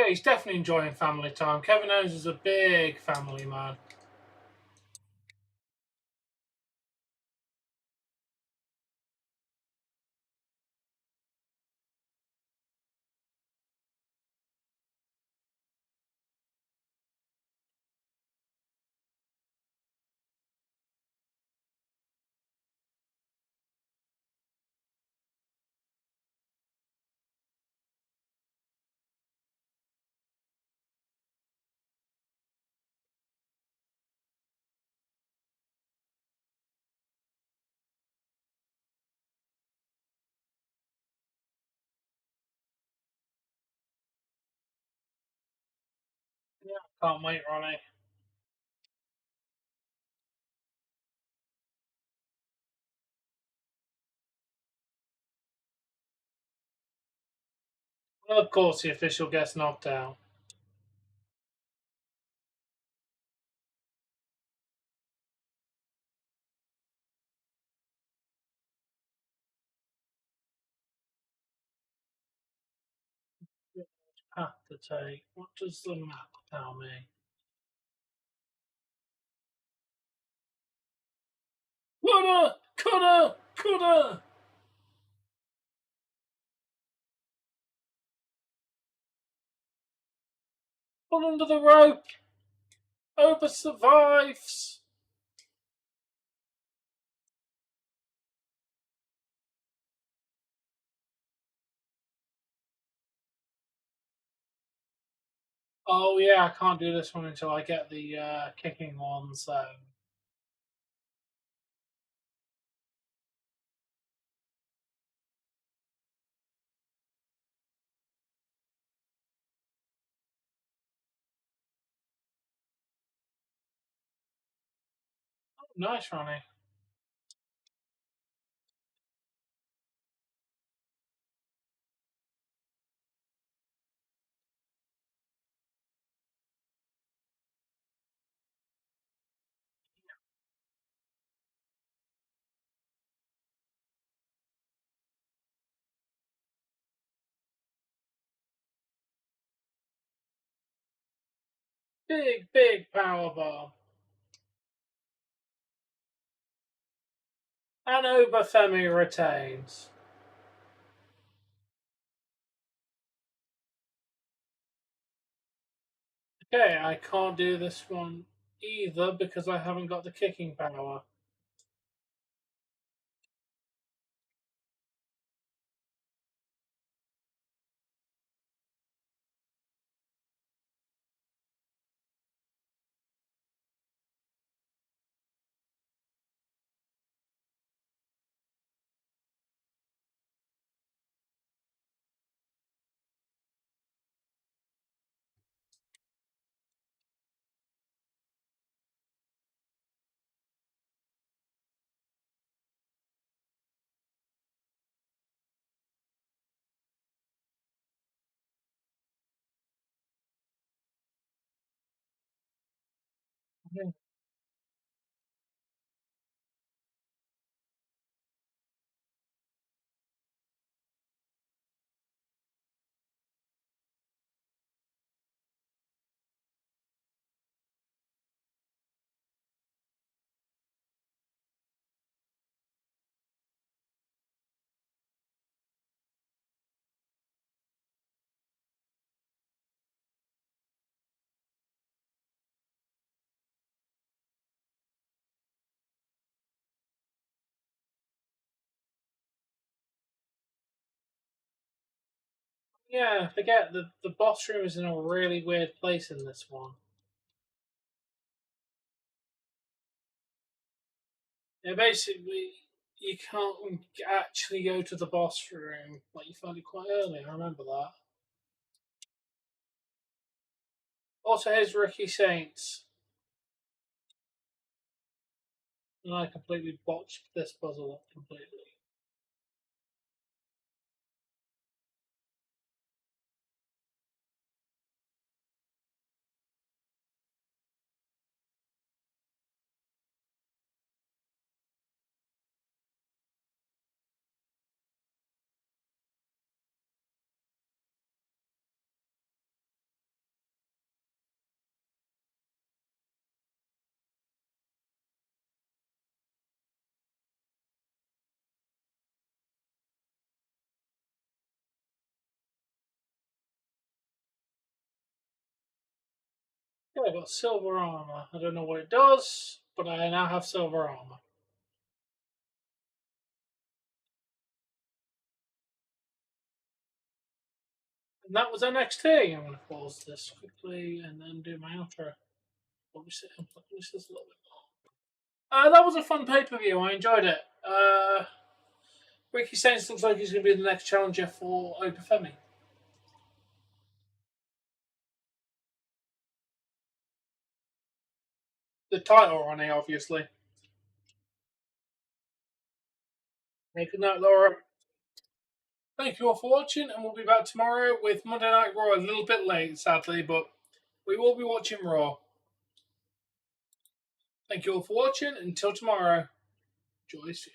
Yeah, he's definitely enjoying family time. Kevin Owens is a big family man. Yeah, can't wait, Ronnie. Well, of course, the official gets knocked out. Path to take. What does the map tell me? Coulda, coulda, coulda. Pull under the rope. Oba survives. Oh yeah, I can't do this one until I get the kicking one. So nice, Ronnie. Big power bomb. And Oba Femi retains. Okay, I can't do this one either because I haven't got the kicking power. Yeah, forget the boss room is in a really weird place in this one. Yeah, basically, you can't actually go to the boss room. Like, you found it quite early, I remember that. Also, here's Ricky Saints. And I completely botched this puzzle up completely. Yeah, I got silver armor. I don't know what it does, but I now have silver armor. And that was NXT. I'm going to pause this quickly and then do my outro. Let me sit and play this a little bit more. That was a fun pay-per-view. I enjoyed it. Ricky Sainz looks like he's going to be the next challenger for Oba Femi. The title on it, obviously. Good night, Laura. Thank you all for watching, and we'll be back tomorrow with Monday Night Raw. A little bit late, sadly, but we will be watching Raw. Thank you all for watching. Until tomorrow, Joyce.